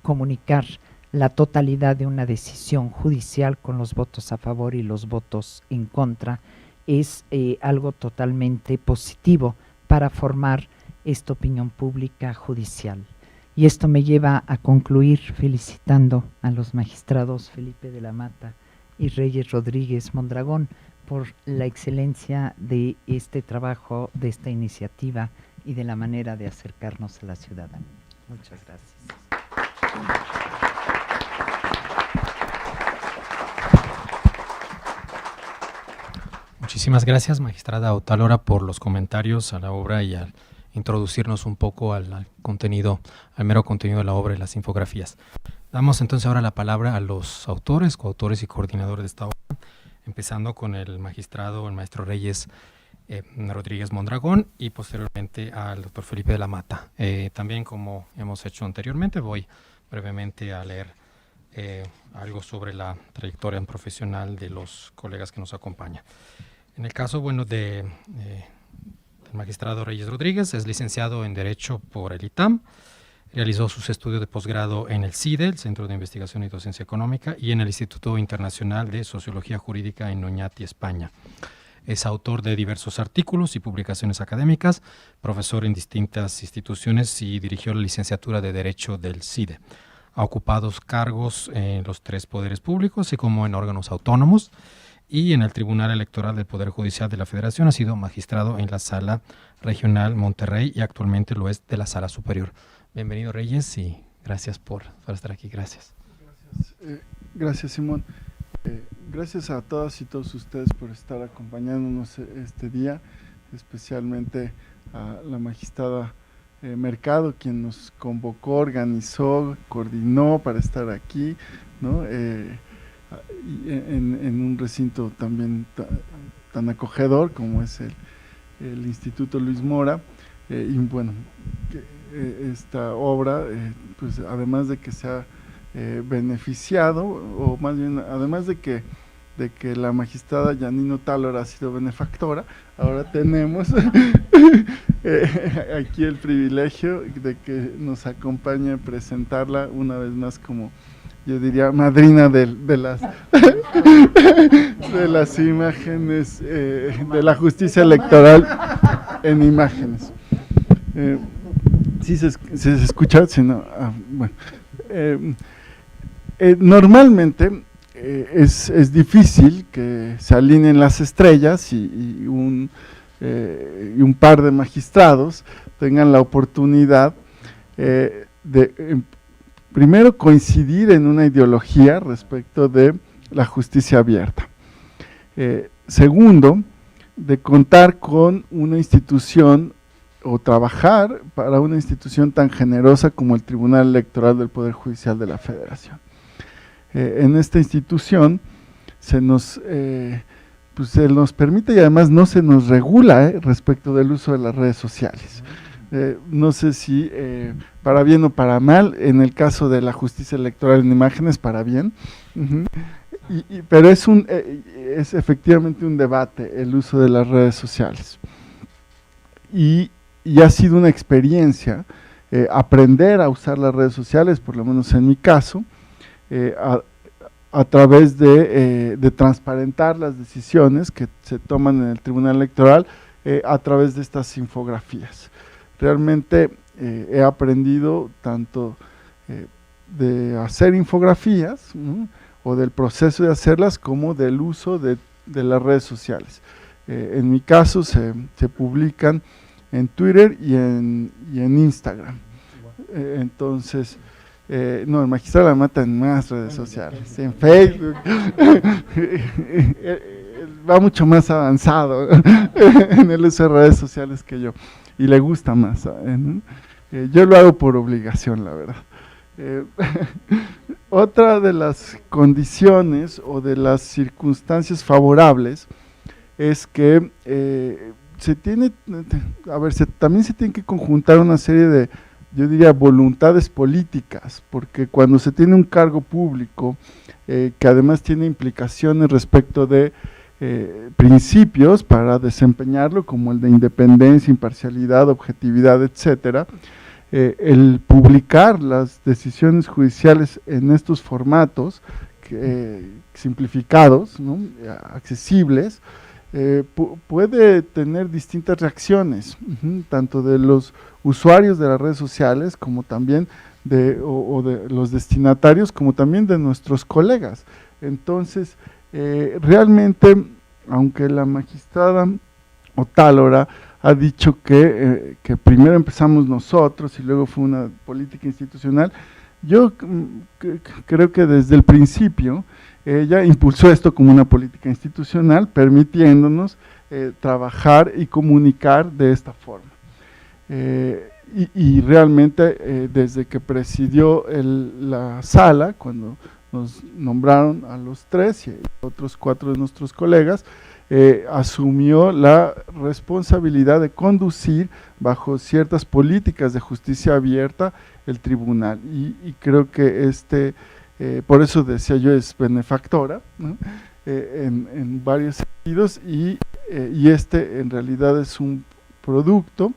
comunicar la totalidad de una decisión judicial con los votos a favor y los votos en contra es algo totalmente positivo para formar esta opinión pública judicial. Y esto me lleva a concluir felicitando a los magistrados Felipe de la Mata y Reyes Rodríguez Mondragón por la excelencia de este trabajo, de esta iniciativa y de la manera de acercarnos a la ciudadanía. Muchas gracias. Muchísimas gracias, magistrada Otalora, por los comentarios a la obra y al introducirnos un poco al contenido, al mero contenido de la obra y las infografías. Damos entonces ahora la palabra a los autores, coautores y coordinadores de esta obra, empezando con el magistrado, el maestro Reyes Rodríguez Mondragón, y posteriormente al doctor Felipe de la Mata. También, como hemos hecho anteriormente, voy brevemente a leer algo sobre la trayectoria profesional de los colegas que nos acompañan. En el caso, del magistrado Reyes Rodríguez, es licenciado en Derecho por el ITAM, realizó sus estudios de posgrado en el CIDE, el Centro de Investigación y Docencia Económica, y en el Instituto Internacional de Sociología Jurídica en Oñati, España. Es autor de diversos artículos y publicaciones académicas, profesor en distintas instituciones y dirigió la licenciatura de Derecho del CIDE. Ha ocupado cargos en los 3 poderes públicos, así como en órganos autónomos, y en el Tribunal Electoral del Poder Judicial de la Federación ha sido magistrado en la Sala Regional Monterrey y actualmente lo es de la Sala Superior. Bienvenido, Reyes, y gracias por estar aquí. Gracias. Gracias, Simón. Gracias a todas y todos ustedes por estar acompañándonos este día, especialmente a la magistrada Mercado, quien nos convocó, organizó, coordinó para estar aquí, ¿no? En un recinto también tan acogedor como es el Instituto Luis Mora, y bueno, esta obra, pues además de que se ha beneficiado, o más bien además de que la magistrada Janine Otalora ha sido benefactora, ahora tenemos aquí el privilegio de que nos acompañe a presentarla una vez más como, yo diría, madrina de las imágenes, de la justicia electoral en imágenes. ¿Sí se escucha? Si no, bueno. Normalmente es difícil que se alineen las estrellas y un par de magistrados tengan la oportunidad de primero coincidir en una ideología respecto de la justicia abierta. Segundo, de contar con una institución o trabajar para una institución tan generosa como el Tribunal Electoral del Poder Judicial de la Federación. En esta institución se nos permite y además no se nos regula respecto del uso de las redes sociales. No sé si para bien o para mal, en el caso de la justicia electoral en imágenes, para bien, pero es efectivamente un debate el uso de las redes sociales. Y ha sido una experiencia aprender a usar las redes sociales, por lo menos en mi caso, a través de transparentar las decisiones que se toman en el Tribunal Electoral a través de estas infografías. Realmente he aprendido tanto de hacer infografías, o del proceso de hacerlas, como del uso de las redes sociales. En mi caso se publican en Twitter y en Instagram. Entonces, no, el magistrado la mata en más redes sociales, en Facebook, va mucho más avanzado en el uso de redes sociales que yo, y le gusta más, ¿no? Yo lo hago por obligación, la verdad. Otra de las condiciones o de las circunstancias favorables es que también se tiene que conjuntar una serie de, yo diría, voluntades políticas, porque cuando se tiene un cargo público que además tiene implicaciones respecto de principios para desempeñarlo, como el de independencia, imparcialidad, objetividad, etcétera, el publicar las decisiones judiciales en estos formatos simplificados, ¿no?, accesibles, puede tener distintas reacciones, tanto de los usuarios de las redes sociales, como también de los destinatarios, como también de nuestros colegas. Entonces, realmente, aunque la magistrada Otálora ha dicho que primero empezamos nosotros y luego fue una política institucional, yo creo que desde el principio ella impulsó esto como una política institucional, permitiéndonos trabajar y comunicar de esta forma. Y realmente desde que presidió la sala, cuando nos nombraron a los 3 y otros 4 de nuestros colegas, asumió la responsabilidad de conducir bajo ciertas políticas de justicia abierta el tribunal, y creo que por eso decía yo, es benefactora, ¿no?, en varios sentidos, y en realidad es un producto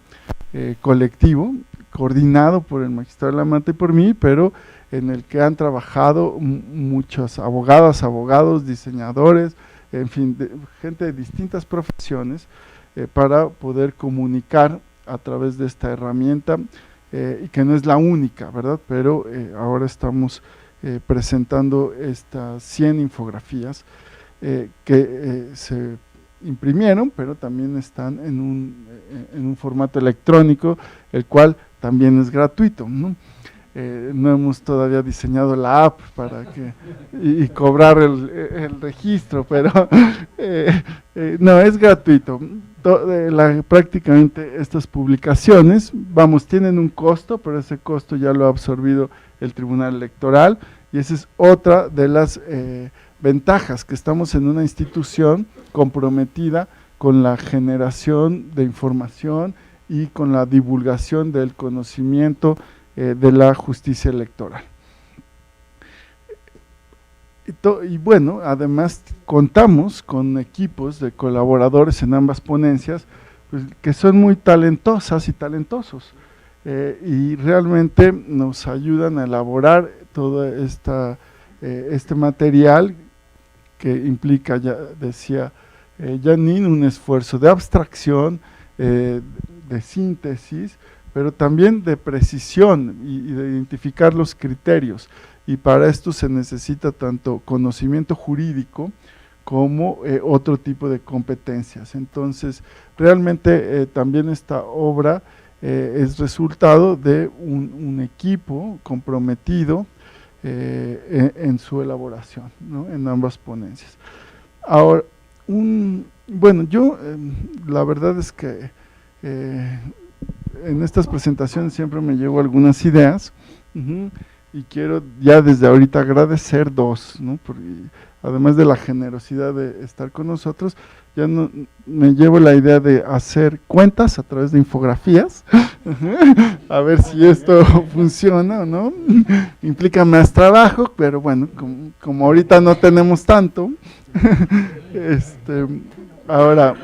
colectivo, coordinado por el magistrado Lamata y por mí, pero en el que han trabajado muchos abogados, diseñadores, en fin, gente de distintas profesiones, para poder comunicar a través de esta herramienta, y que no es la única, ¿verdad? Pero ahora estamos presentando estas 100 infografías que se imprimieron, pero también están en un formato electrónico, el cual también es gratuito, ¿no? No hemos todavía diseñado la app para y cobrar el registro, pero no, es gratuito. Prácticamente estas publicaciones, tienen un costo, pero ese costo ya lo ha absorbido el Tribunal Electoral, y esa es otra de las ventajas, que estamos en una institución comprometida con la generación de información y con la divulgación del conocimiento de la justicia electoral. Y bueno, además contamos con equipos de colaboradores en ambas ponencias, pues, que son muy talentosas y talentosos, y realmente nos ayudan a elaborar todo este material, que implica, ya decía Janine, un esfuerzo de abstracción, de síntesis, pero también de precisión y de identificar los criterios, y para esto se necesita tanto conocimiento jurídico como otro tipo de competencias. Entonces, realmente también esta obra es resultado de un equipo comprometido en su elaboración, ¿no?, en ambas ponencias. Ahora, bueno, yo la verdad es que en estas presentaciones siempre me llevo algunas ideas, y quiero ya desde ahorita agradecer dos, ¿no? Porque además de la generosidad de estar con nosotros, ya no, me llevo la idea de hacer cuentas a través de infografías, a ver si esto funciona o no. Implica más trabajo, pero bueno, como ahorita no tenemos tanto, ahora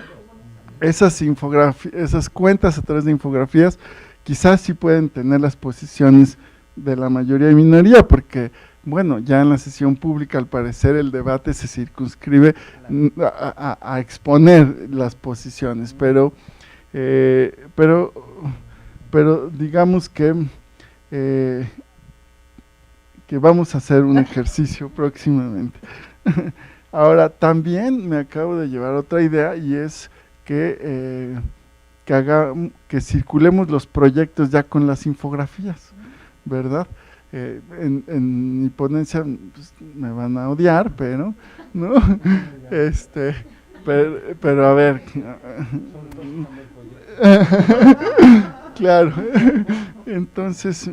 esas cuentas a través de infografías quizás sí pueden tener las posiciones de la mayoría y minoría, porque bueno, ya en la sesión pública al parecer el debate se circunscribe a exponer las posiciones, pero digamos que vamos a hacer un ejercicio próximamente. Ahora, también me acabo de llevar otra idea, y es que circulemos los proyectos ya con las infografías, ¿verdad? En mi ponencia pues, me van a odiar, pero ¿no? Pero a ver, claro, entonces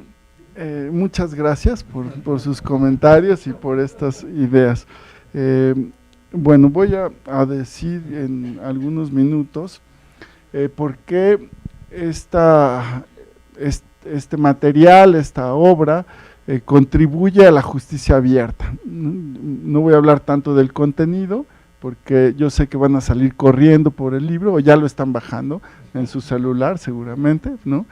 muchas gracias por sus comentarios y por estas ideas. Bueno, voy a decir en algunos minutos por qué este material, esta obra, contribuye a la justicia abierta. No voy a hablar tanto del contenido, porque yo sé que van a salir corriendo por el libro, o ya lo están bajando en su celular seguramente, ¿no?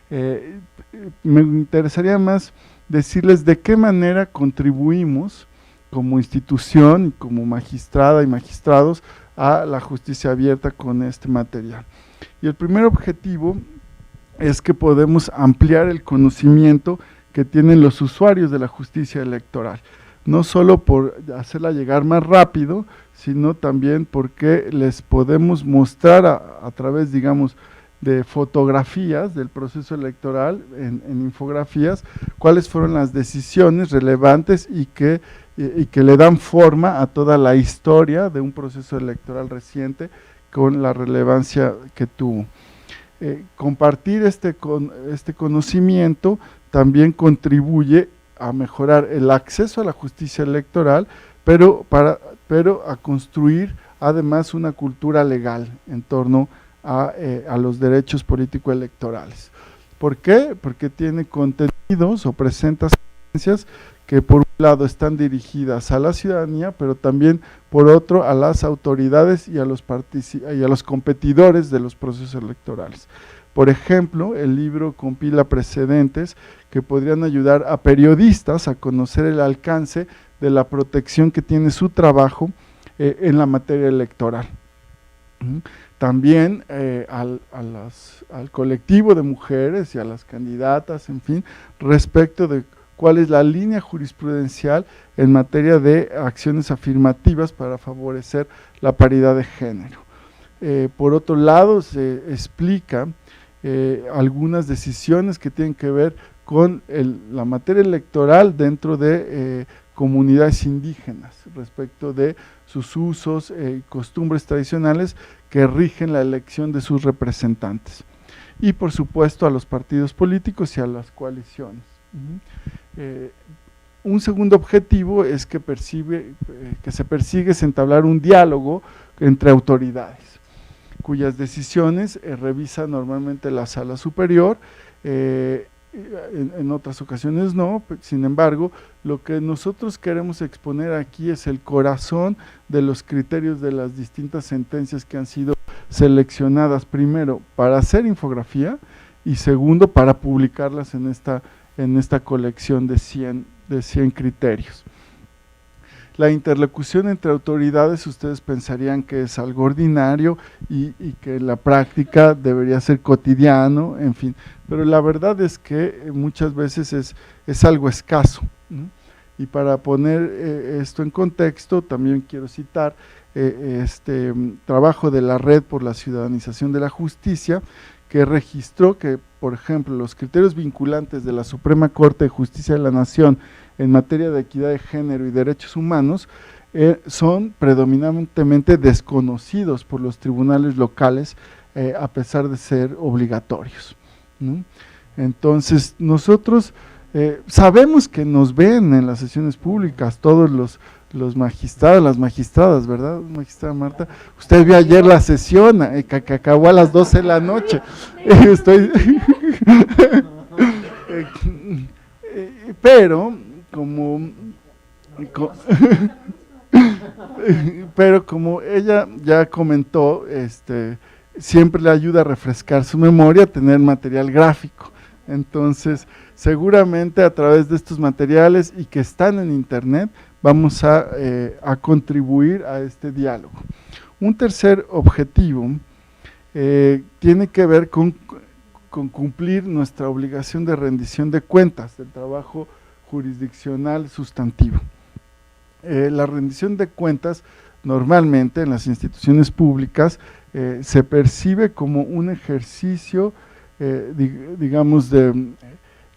Me interesaría más decirles de qué manera contribuimos como institución y como magistrada y magistrados a la justicia abierta con este material. Y el primer objetivo es que podemos ampliar el conocimiento que tienen los usuarios de la justicia electoral, no solo por hacerla llegar más rápido, sino también porque les podemos mostrar a través, digamos, de fotografías del proceso electoral, en infografías, cuáles fueron las decisiones relevantes y que le dan forma a toda la historia de un proceso electoral reciente con la relevancia que tuvo. Compartir este conocimiento también contribuye a mejorar el acceso a la justicia electoral, pero a construir además una cultura legal en torno a los derechos político-electorales. ¿Por qué? Porque tiene contenidos o presenta sentencias que por un lado están dirigidas a la ciudadanía, pero también por otro a las autoridades y a los competidores de los procesos electorales. Por ejemplo, el libro compila precedentes que podrían ayudar a periodistas a conocer el alcance de la protección que tiene su trabajo en la materia electoral. También al colectivo de mujeres y a las candidatas, en fin, respecto de cuál es la línea jurisprudencial en materia de acciones afirmativas para favorecer la paridad de género. Por otro lado, se explica algunas decisiones que tienen que ver con la materia electoral dentro de comunidades indígenas, respecto de sus usos y costumbres tradicionales que rigen la elección de sus representantes. Y por supuesto a los partidos políticos y a las coaliciones. Un segundo objetivo es que se persigue es entablar un diálogo entre autoridades, cuyas decisiones revisa normalmente la sala superior, en otras ocasiones no. Sin embargo, lo que nosotros queremos exponer aquí es el corazón de los criterios de las distintas sentencias que han sido seleccionadas, primero para hacer infografía y segundo para publicarlas en esta colección de 100 criterios. La interlocución entre autoridades, ustedes pensarían que es algo ordinario y que en la práctica debería ser cotidiano, en fin, pero la verdad es que muchas veces es algo escaso, ¿no? Y para poner esto en contexto, también quiero citar este trabajo de la Red por la Ciudadanización de la Justicia, que registró que, por ejemplo, los criterios vinculantes de la Suprema Corte de Justicia de la Nación en materia de equidad de género y derechos humanos son predominantemente desconocidos por los tribunales locales, a pesar de ser obligatorios. ¿no? Entonces, nosotros sabemos que nos ven en las sesiones públicas, todos los magistrados, las magistradas, ¿verdad, magistrada Marta? Usted vio ayer la sesión, que acabó a las 12 de la noche. Pero, pero como ella ya comentó, siempre le ayuda a refrescar su memoria, tener material gráfico. Entonces, seguramente a través de estos materiales y que están en internet, vamos a contribuir a este diálogo. Un tercer objetivo tiene que ver con cumplir nuestra obligación de rendición de cuentas del trabajo jurisdiccional sustantivo. La rendición de cuentas normalmente en las instituciones públicas se percibe como un ejercicio, digamos, de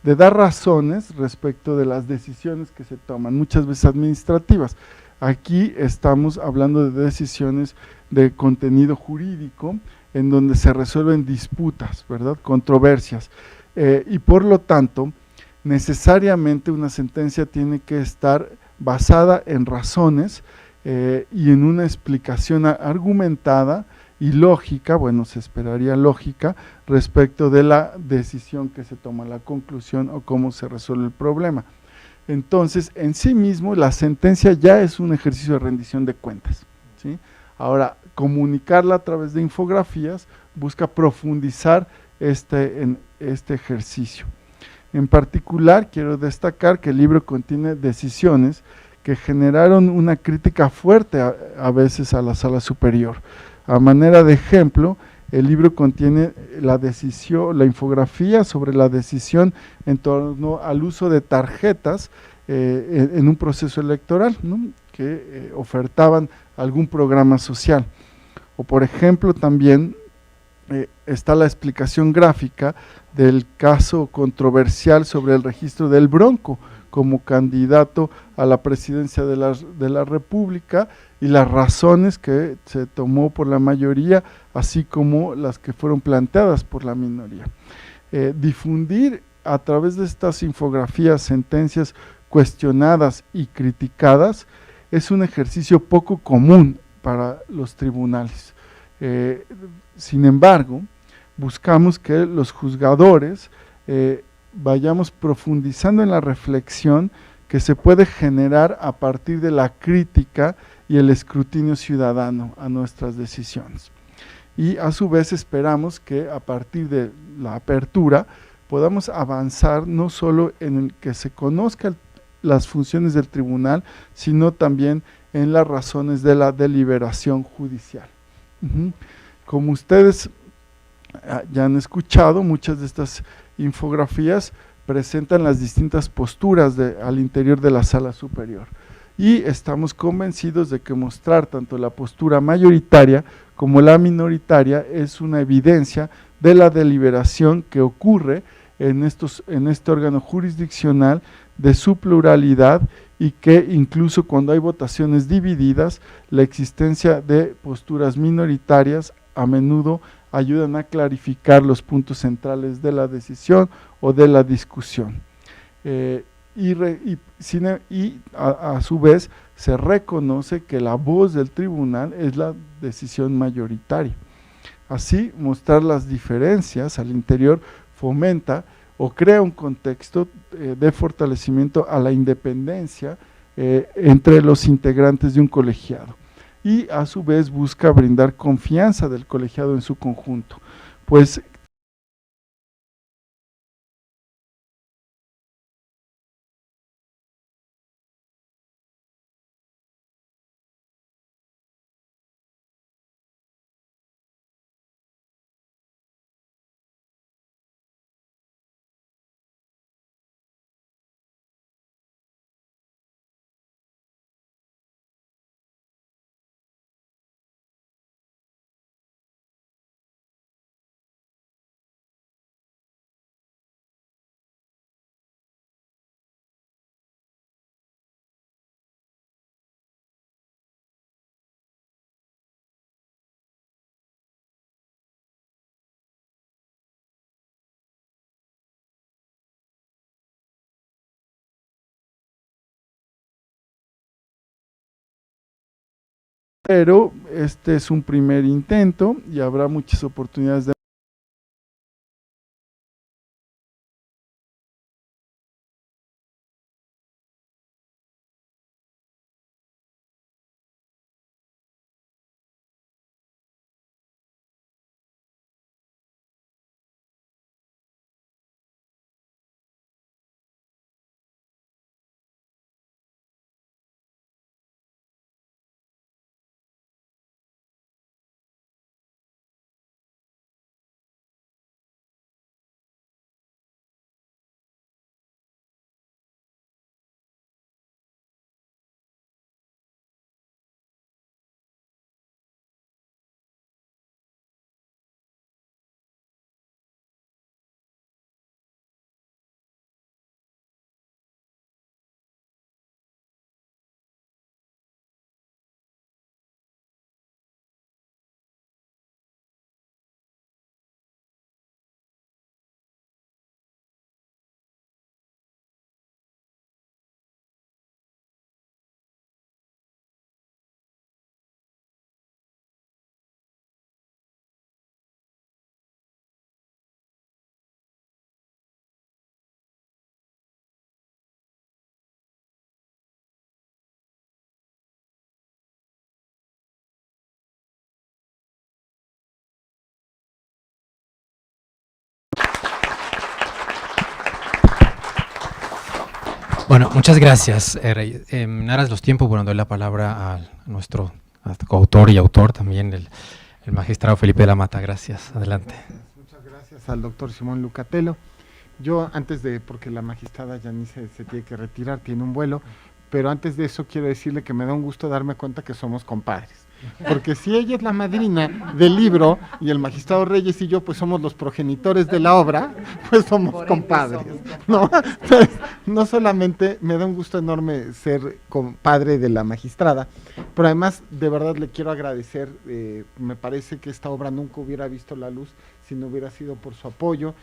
dar razones respecto de las decisiones que se toman, muchas veces administrativas. Aquí estamos hablando de decisiones de contenido jurídico, en donde se resuelven disputas, ¿verdad?, controversias, y por lo tanto, necesariamente una sentencia tiene que estar basada en razones y en una explicación argumentada y lógica, bueno, se esperaría lógica, respecto de la decisión que se toma, la conclusión o cómo se resuelve el problema. Entonces, en sí mismo, la sentencia ya es un ejercicio de rendición de cuentas, ¿sí? Ahora, comunicarla a través de infografías busca profundizar en este ejercicio. En particular, quiero destacar que el libro contiene decisiones que generaron una crítica fuerte a veces a la Sala Superior. A manera de ejemplo, el libro contiene la infografía sobre la decisión en torno al uso de tarjetas en un proceso electoral, ¿no?, que ofertaban algún programa social. O por ejemplo, también está la explicación gráfica del caso controversial sobre el registro del Bronco como candidato a la presidencia de la República y las razones que se tomó por la mayoría, así como las que fueron planteadas por la minoría. Difundir a través de estas infografías sentencias cuestionadas y criticadas es un ejercicio poco común para los tribunales. Sin embargo, buscamos que los juzgadores vayamos profundizando en la reflexión que se puede generar a partir de la crítica y el escrutinio ciudadano a nuestras decisiones. Y a su vez esperamos que a partir de la apertura podamos avanzar no solo en el que se conozcan las funciones del tribunal, sino también en las razones de la deliberación judicial. Como ustedes ya han escuchado, muchas de estas infografías presentan las distintas posturas al interior de la Sala Superior. Y estamos convencidos de que mostrar tanto la postura mayoritaria como la minoritaria es una evidencia de la deliberación que ocurre en este órgano jurisdiccional, de su pluralidad, y que incluso cuando hay votaciones divididas, la existencia de posturas minoritarias a menudo ayudan a clarificar los puntos centrales de la decisión o de la discusión. A su vez se reconoce que la voz del tribunal es la decisión mayoritaria. Así, mostrar las diferencias al interior fomenta o crea un contexto de fortalecimiento a la independencia entre los integrantes de un colegiado, y a su vez busca brindar confianza del colegiado en su conjunto, pues pero este es un primer intento y habrá muchas oportunidades de Bueno, muchas gracias, Rey. En aras de los tiempos, bueno, doy la palabra a nuestro coautor y autor también, el magistrado Felipe de la Mata. Gracias. Adelante. Muchas gracias al doctor Simón Lucatello. Yo antes de, porque la magistrada Yanice se tiene que retirar, tiene un vuelo, pero antes de eso quiero decirle que me da un gusto darme cuenta que somos compadres. Porque si ella es la madrina del libro y el magistrado Reyes y yo pues somos los progenitores de la obra, pues somos compadres, ¿no? Entonces, no solamente me da un gusto enorme ser compadre de la magistrada, pero además de verdad le quiero agradecer, me parece que esta obra nunca hubiera visto la luz si no hubiera sido por su apoyo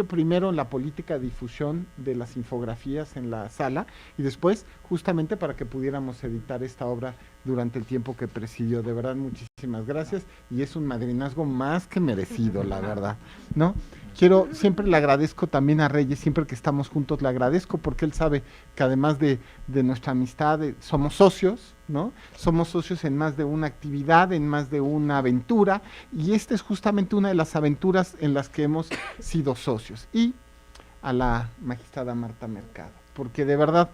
primero en la política de difusión de las infografías en la sala y después justamente para que pudiéramos editar esta obra durante el tiempo que presidió. De verdad, muchísimas gracias y es un madrinazgo más que merecido, la verdad, ¿no? Siempre le agradezco también a Reyes, siempre que estamos juntos le agradezco porque él sabe que además de nuestra amistad somos socios, ¿no? Somos socios en más de una actividad, en más de una aventura y esta es justamente una de las aventuras en las que hemos sido socios. Y a la magistrada Marta Mercado, porque de verdad,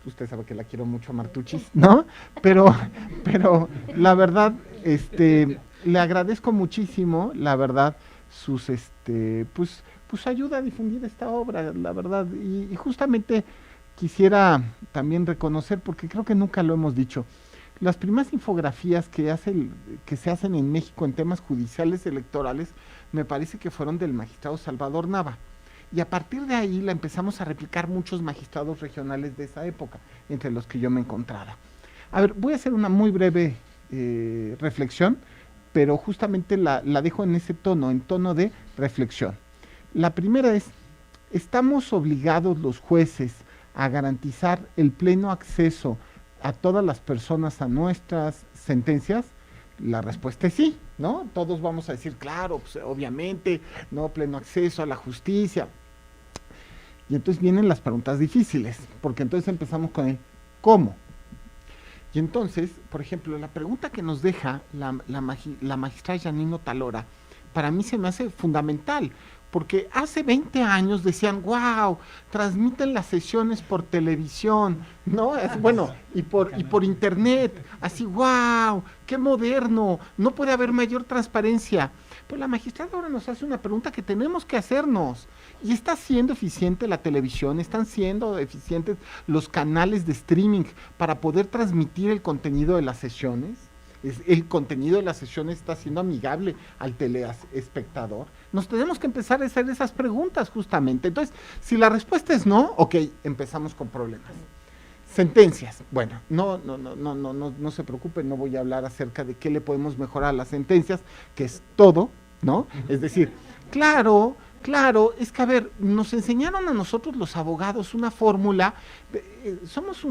usted sabe que la quiero mucho a Martuchis, ¿no? Pero la verdad, le agradezco muchísimo, la verdad, sus pues ayuda a difundir esta obra, la verdad, y justamente quisiera también reconocer, porque creo que nunca lo hemos dicho, las primeras infografías que se hacen en México en temas judiciales electorales, me parece que fueron del magistrado Salvador Nava, y a partir de ahí la empezamos a replicar muchos magistrados regionales de esa época, entre los que yo me encontraba. A ver, voy a hacer una muy breve reflexión, pero justamente la dejo en ese tono, en tono de reflexión. La primera es, ¿estamos obligados los jueces a garantizar el pleno acceso a todas las personas a nuestras sentencias? La respuesta es sí, ¿no? Todos vamos a decir, claro, pues, obviamente, no, pleno acceso a la justicia. Y entonces vienen las preguntas difíciles, porque entonces empezamos con el ¿cómo? Y entonces, por ejemplo, la pregunta que nos deja la magistrada Janino Talora, para mí se me hace fundamental, porque hace 20 años decían, wow, transmiten las sesiones por televisión, ¿no? Bueno, y por internet, así, wow, qué moderno, no puede haber mayor transparencia. Pues la magistrada ahora nos hace una pregunta que tenemos que hacernos. ¿Y está siendo eficiente la televisión? ¿Están siendo eficientes los canales de streaming para poder transmitir el contenido de las sesiones? ¿El contenido de las sesiones está siendo amigable al teleespectador? Nos tenemos que empezar a hacer esas preguntas justamente. Entonces, si la respuesta es no, ok, empezamos con problemas. Sentencias. Bueno, no se preocupen, no voy a hablar acerca de qué le podemos mejorar a las sentencias, que es todo, ¿no? Es decir, claro, es que a ver, nos enseñaron a nosotros los abogados una fórmula, somos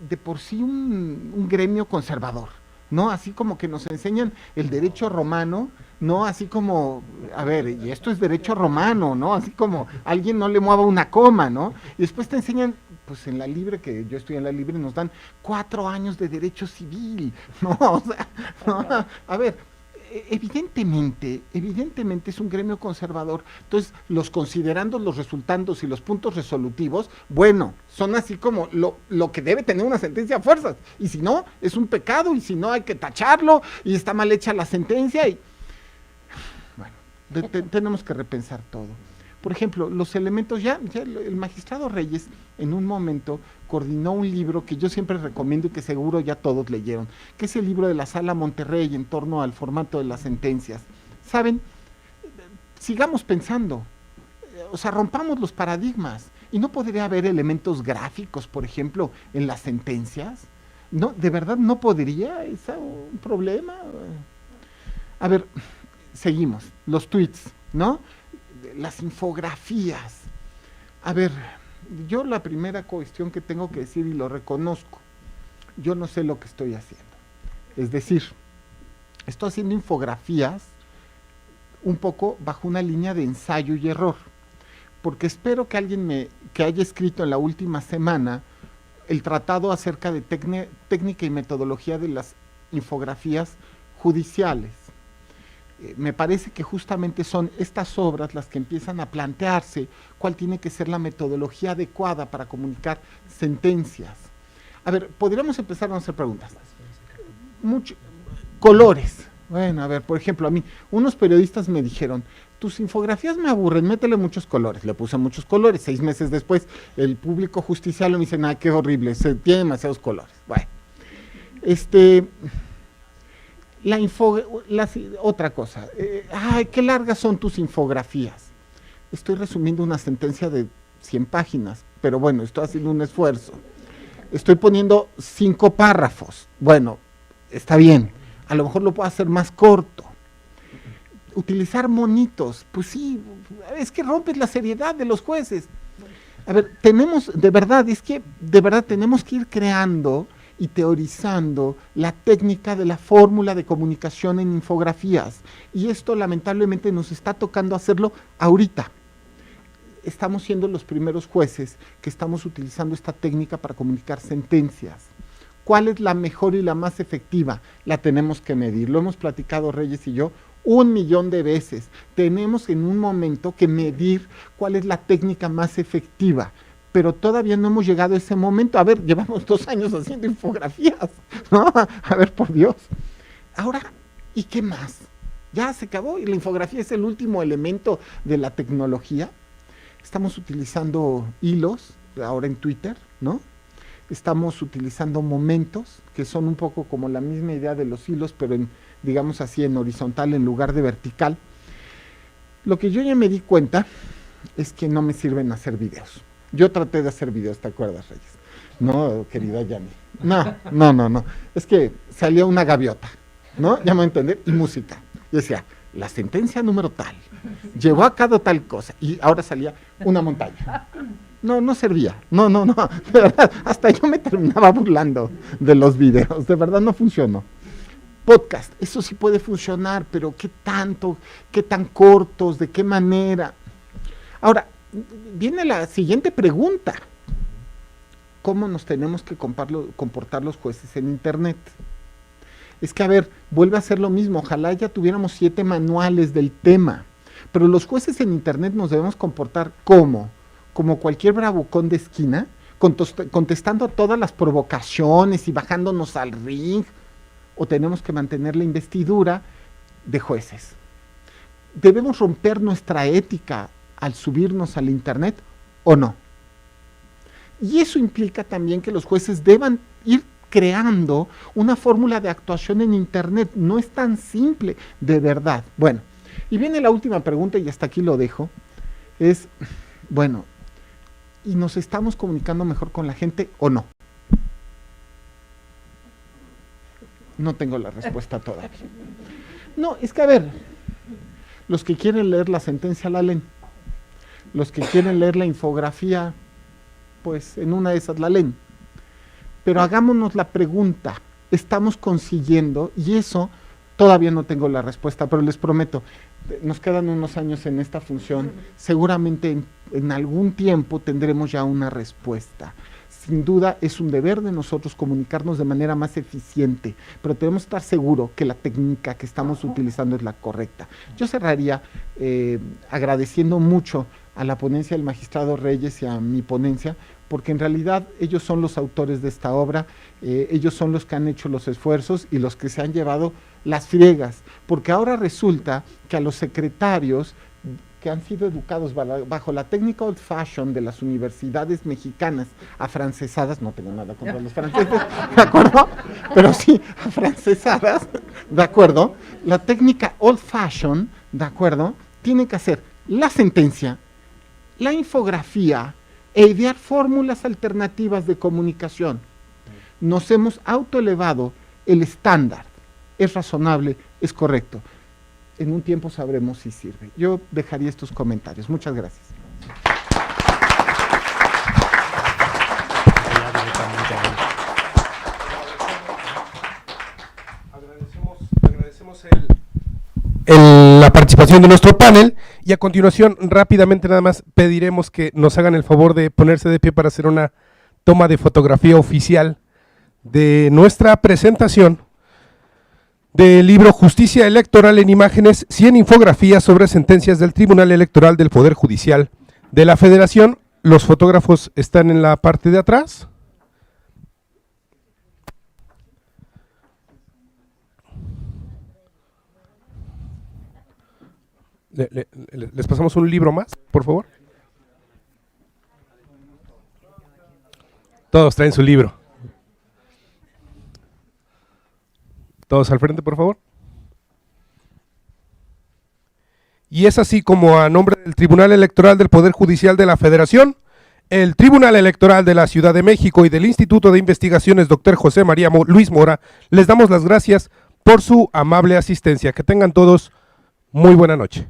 de por sí un gremio conservador, ¿no? Así como que nos enseñan el derecho romano, ¿no? Así como, a ver, y esto es derecho romano, ¿no? Así como alguien no le mueva una coma, ¿no? Y después te enseñan, pues en la Libre, que yo estoy en la Libre, nos dan 4 años de derecho civil, ¿no? O sea, ¿no? A ver, evidentemente es un gremio conservador, entonces los considerandos, los resultandos y los puntos resolutivos, bueno, son así como lo que debe tener una sentencia a fuerzas, y si no, es un pecado, y si no, hay que tacharlo, y está mal hecha la sentencia, y bueno, tenemos que repensar todo. Por ejemplo, los elementos, ya el magistrado Reyes en un momento coordinó un libro que yo siempre recomiendo y que seguro ya todos leyeron, que es el libro de la Sala Monterrey en torno al formato de las sentencias. ¿Saben? Sigamos pensando, o sea, rompamos los paradigmas, y no podría haber elementos gráficos, por ejemplo, en las sentencias. No, de verdad no podría, es un problema. A ver, seguimos, los tweets, ¿no? Las infografías. A ver, yo la primera cuestión que tengo que decir, y lo reconozco, yo no sé lo que estoy haciendo. Es decir, estoy haciendo infografías un poco bajo una línea de ensayo y error, porque espero que alguien que haya escrito en la última semana el tratado acerca de técnica y metodología de las infografías judiciales. Me parece que justamente son estas obras las que empiezan a plantearse cuál tiene que ser la metodología adecuada para comunicar sentencias. A ver, podríamos empezar a hacer preguntas. Colores. Bueno, a ver, por ejemplo, a mí, unos periodistas me dijeron, tus infografías me aburren, métele muchos colores. Le puse muchos colores. 6 meses después, el público justicialo me dice, nada, qué horrible, tiene demasiados colores. Bueno, otra cosa, ay, qué largas son tus infografías. Estoy resumiendo una sentencia de 100 páginas, pero bueno, estoy haciendo un esfuerzo. Estoy poniendo 5 párrafos. Bueno, está bien, a lo mejor lo puedo hacer más corto. Utilizar monitos, pues sí, es que rompes la seriedad de los jueces. A ver, tenemos que ir creando y teorizando la técnica de la fórmula de comunicación en infografías. Y esto lamentablemente nos está tocando hacerlo ahorita. Estamos siendo los primeros jueces que estamos utilizando esta técnica para comunicar sentencias. ¿Cuál es la mejor y la más efectiva? La tenemos que medir. Lo hemos platicado Reyes y yo 1,000,000 de veces. Tenemos en un momento que medir cuál es la técnica más efectiva. Pero todavía no hemos llegado a ese momento. A ver, llevamos 2 años haciendo infografías, ¿no? A ver, por Dios. Ahora, ¿y qué más? Ya se acabó y la infografía es el último elemento de la tecnología. Estamos utilizando hilos, ahora en Twitter, ¿no? Estamos utilizando momentos, que son un poco como la misma idea de los hilos, pero digamos así, en horizontal en lugar de vertical. Lo que yo ya me di cuenta es que no me sirven hacer videos. Yo traté de hacer videos, ¿te acuerdas, Reyes? No, querida Yanni. No. Es que salía una gaviota, ¿no? Ya me voy a entender, y música. Y decía, la sentencia número tal, llevó a cabo tal cosa, y ahora salía una montaña. No servía, no, de verdad, hasta yo me terminaba burlando de los videos, de verdad no funcionó. Podcast, eso sí puede funcionar, pero ¿qué tanto? ¿Qué tan cortos? ¿De qué manera? Ahora, viene la siguiente pregunta. ¿Cómo nos tenemos que comportar los jueces en Internet? Es que, a ver, vuelve a ser lo mismo. Ojalá ya tuviéramos 7 manuales del tema. Pero los jueces en Internet nos debemos comportar como cualquier bravucón de esquina, contestando a todas las provocaciones y bajándonos al ring, o tenemos que mantener la investidura de jueces. ¿Debemos romper nuestra ética al subirnos al Internet o no? Y eso implica también que los jueces deban ir creando una fórmula de actuación en Internet. No es tan simple, de verdad. Bueno, y viene la última pregunta y hasta aquí lo dejo. Es, bueno, ¿y nos estamos comunicando mejor con la gente o no? No tengo la respuesta todavía. No, es que a ver, los que quieren leer la sentencia la leen. Los que quieren leer la infografía, pues en una de esas la leen. Pero hagámonos la pregunta, estamos consiguiendo, y eso todavía no tengo la respuesta, pero les prometo, nos quedan unos años en esta función, seguramente en algún tiempo tendremos ya una respuesta. Sin duda es un deber de nosotros comunicarnos de manera más eficiente, pero tenemos que estar seguros que la técnica que estamos utilizando es la correcta. Yo cerraría agradeciendo mucho a la ponencia del magistrado Reyes y a mi ponencia, porque en realidad ellos son los autores de esta obra, ellos son los que han hecho los esfuerzos y los que se han llevado las friegas, porque ahora resulta que a los secretarios que han sido educados bajo la técnica old fashion de las universidades mexicanas afrancesadas, no tengo nada contra los franceses, ¿de acuerdo? Pero sí, afrancesadas, ¿de acuerdo? La técnica old fashion, ¿de acuerdo? Tiene que hacer la sentencia, la infografía e idear fórmulas alternativas de comunicación. Nos hemos autoelevado el estándar, es razonable, es correcto. En un tiempo sabremos si sirve. Yo dejaría estos comentarios. Muchas gracias. Agradecemos la participación de nuestro panel y a continuación rápidamente nada más pediremos que nos hagan el favor de ponerse de pie para hacer una toma de fotografía oficial de nuestra presentación del libro Justicia Electoral en Imágenes, 100 infografías sobre sentencias del Tribunal Electoral del Poder Judicial de la Federación. Los fotógrafos están en la parte de atrás. ¿Les pasamos un libro más, por favor? Todos traen su libro. Todos al frente, por favor. Y es así como a nombre del Tribunal Electoral del Poder Judicial de la Federación, el Tribunal Electoral de la Ciudad de México y del Instituto de Investigaciones Dr. José María Luis Mora, les damos las gracias por su amable asistencia. Que tengan todos muy buena noche.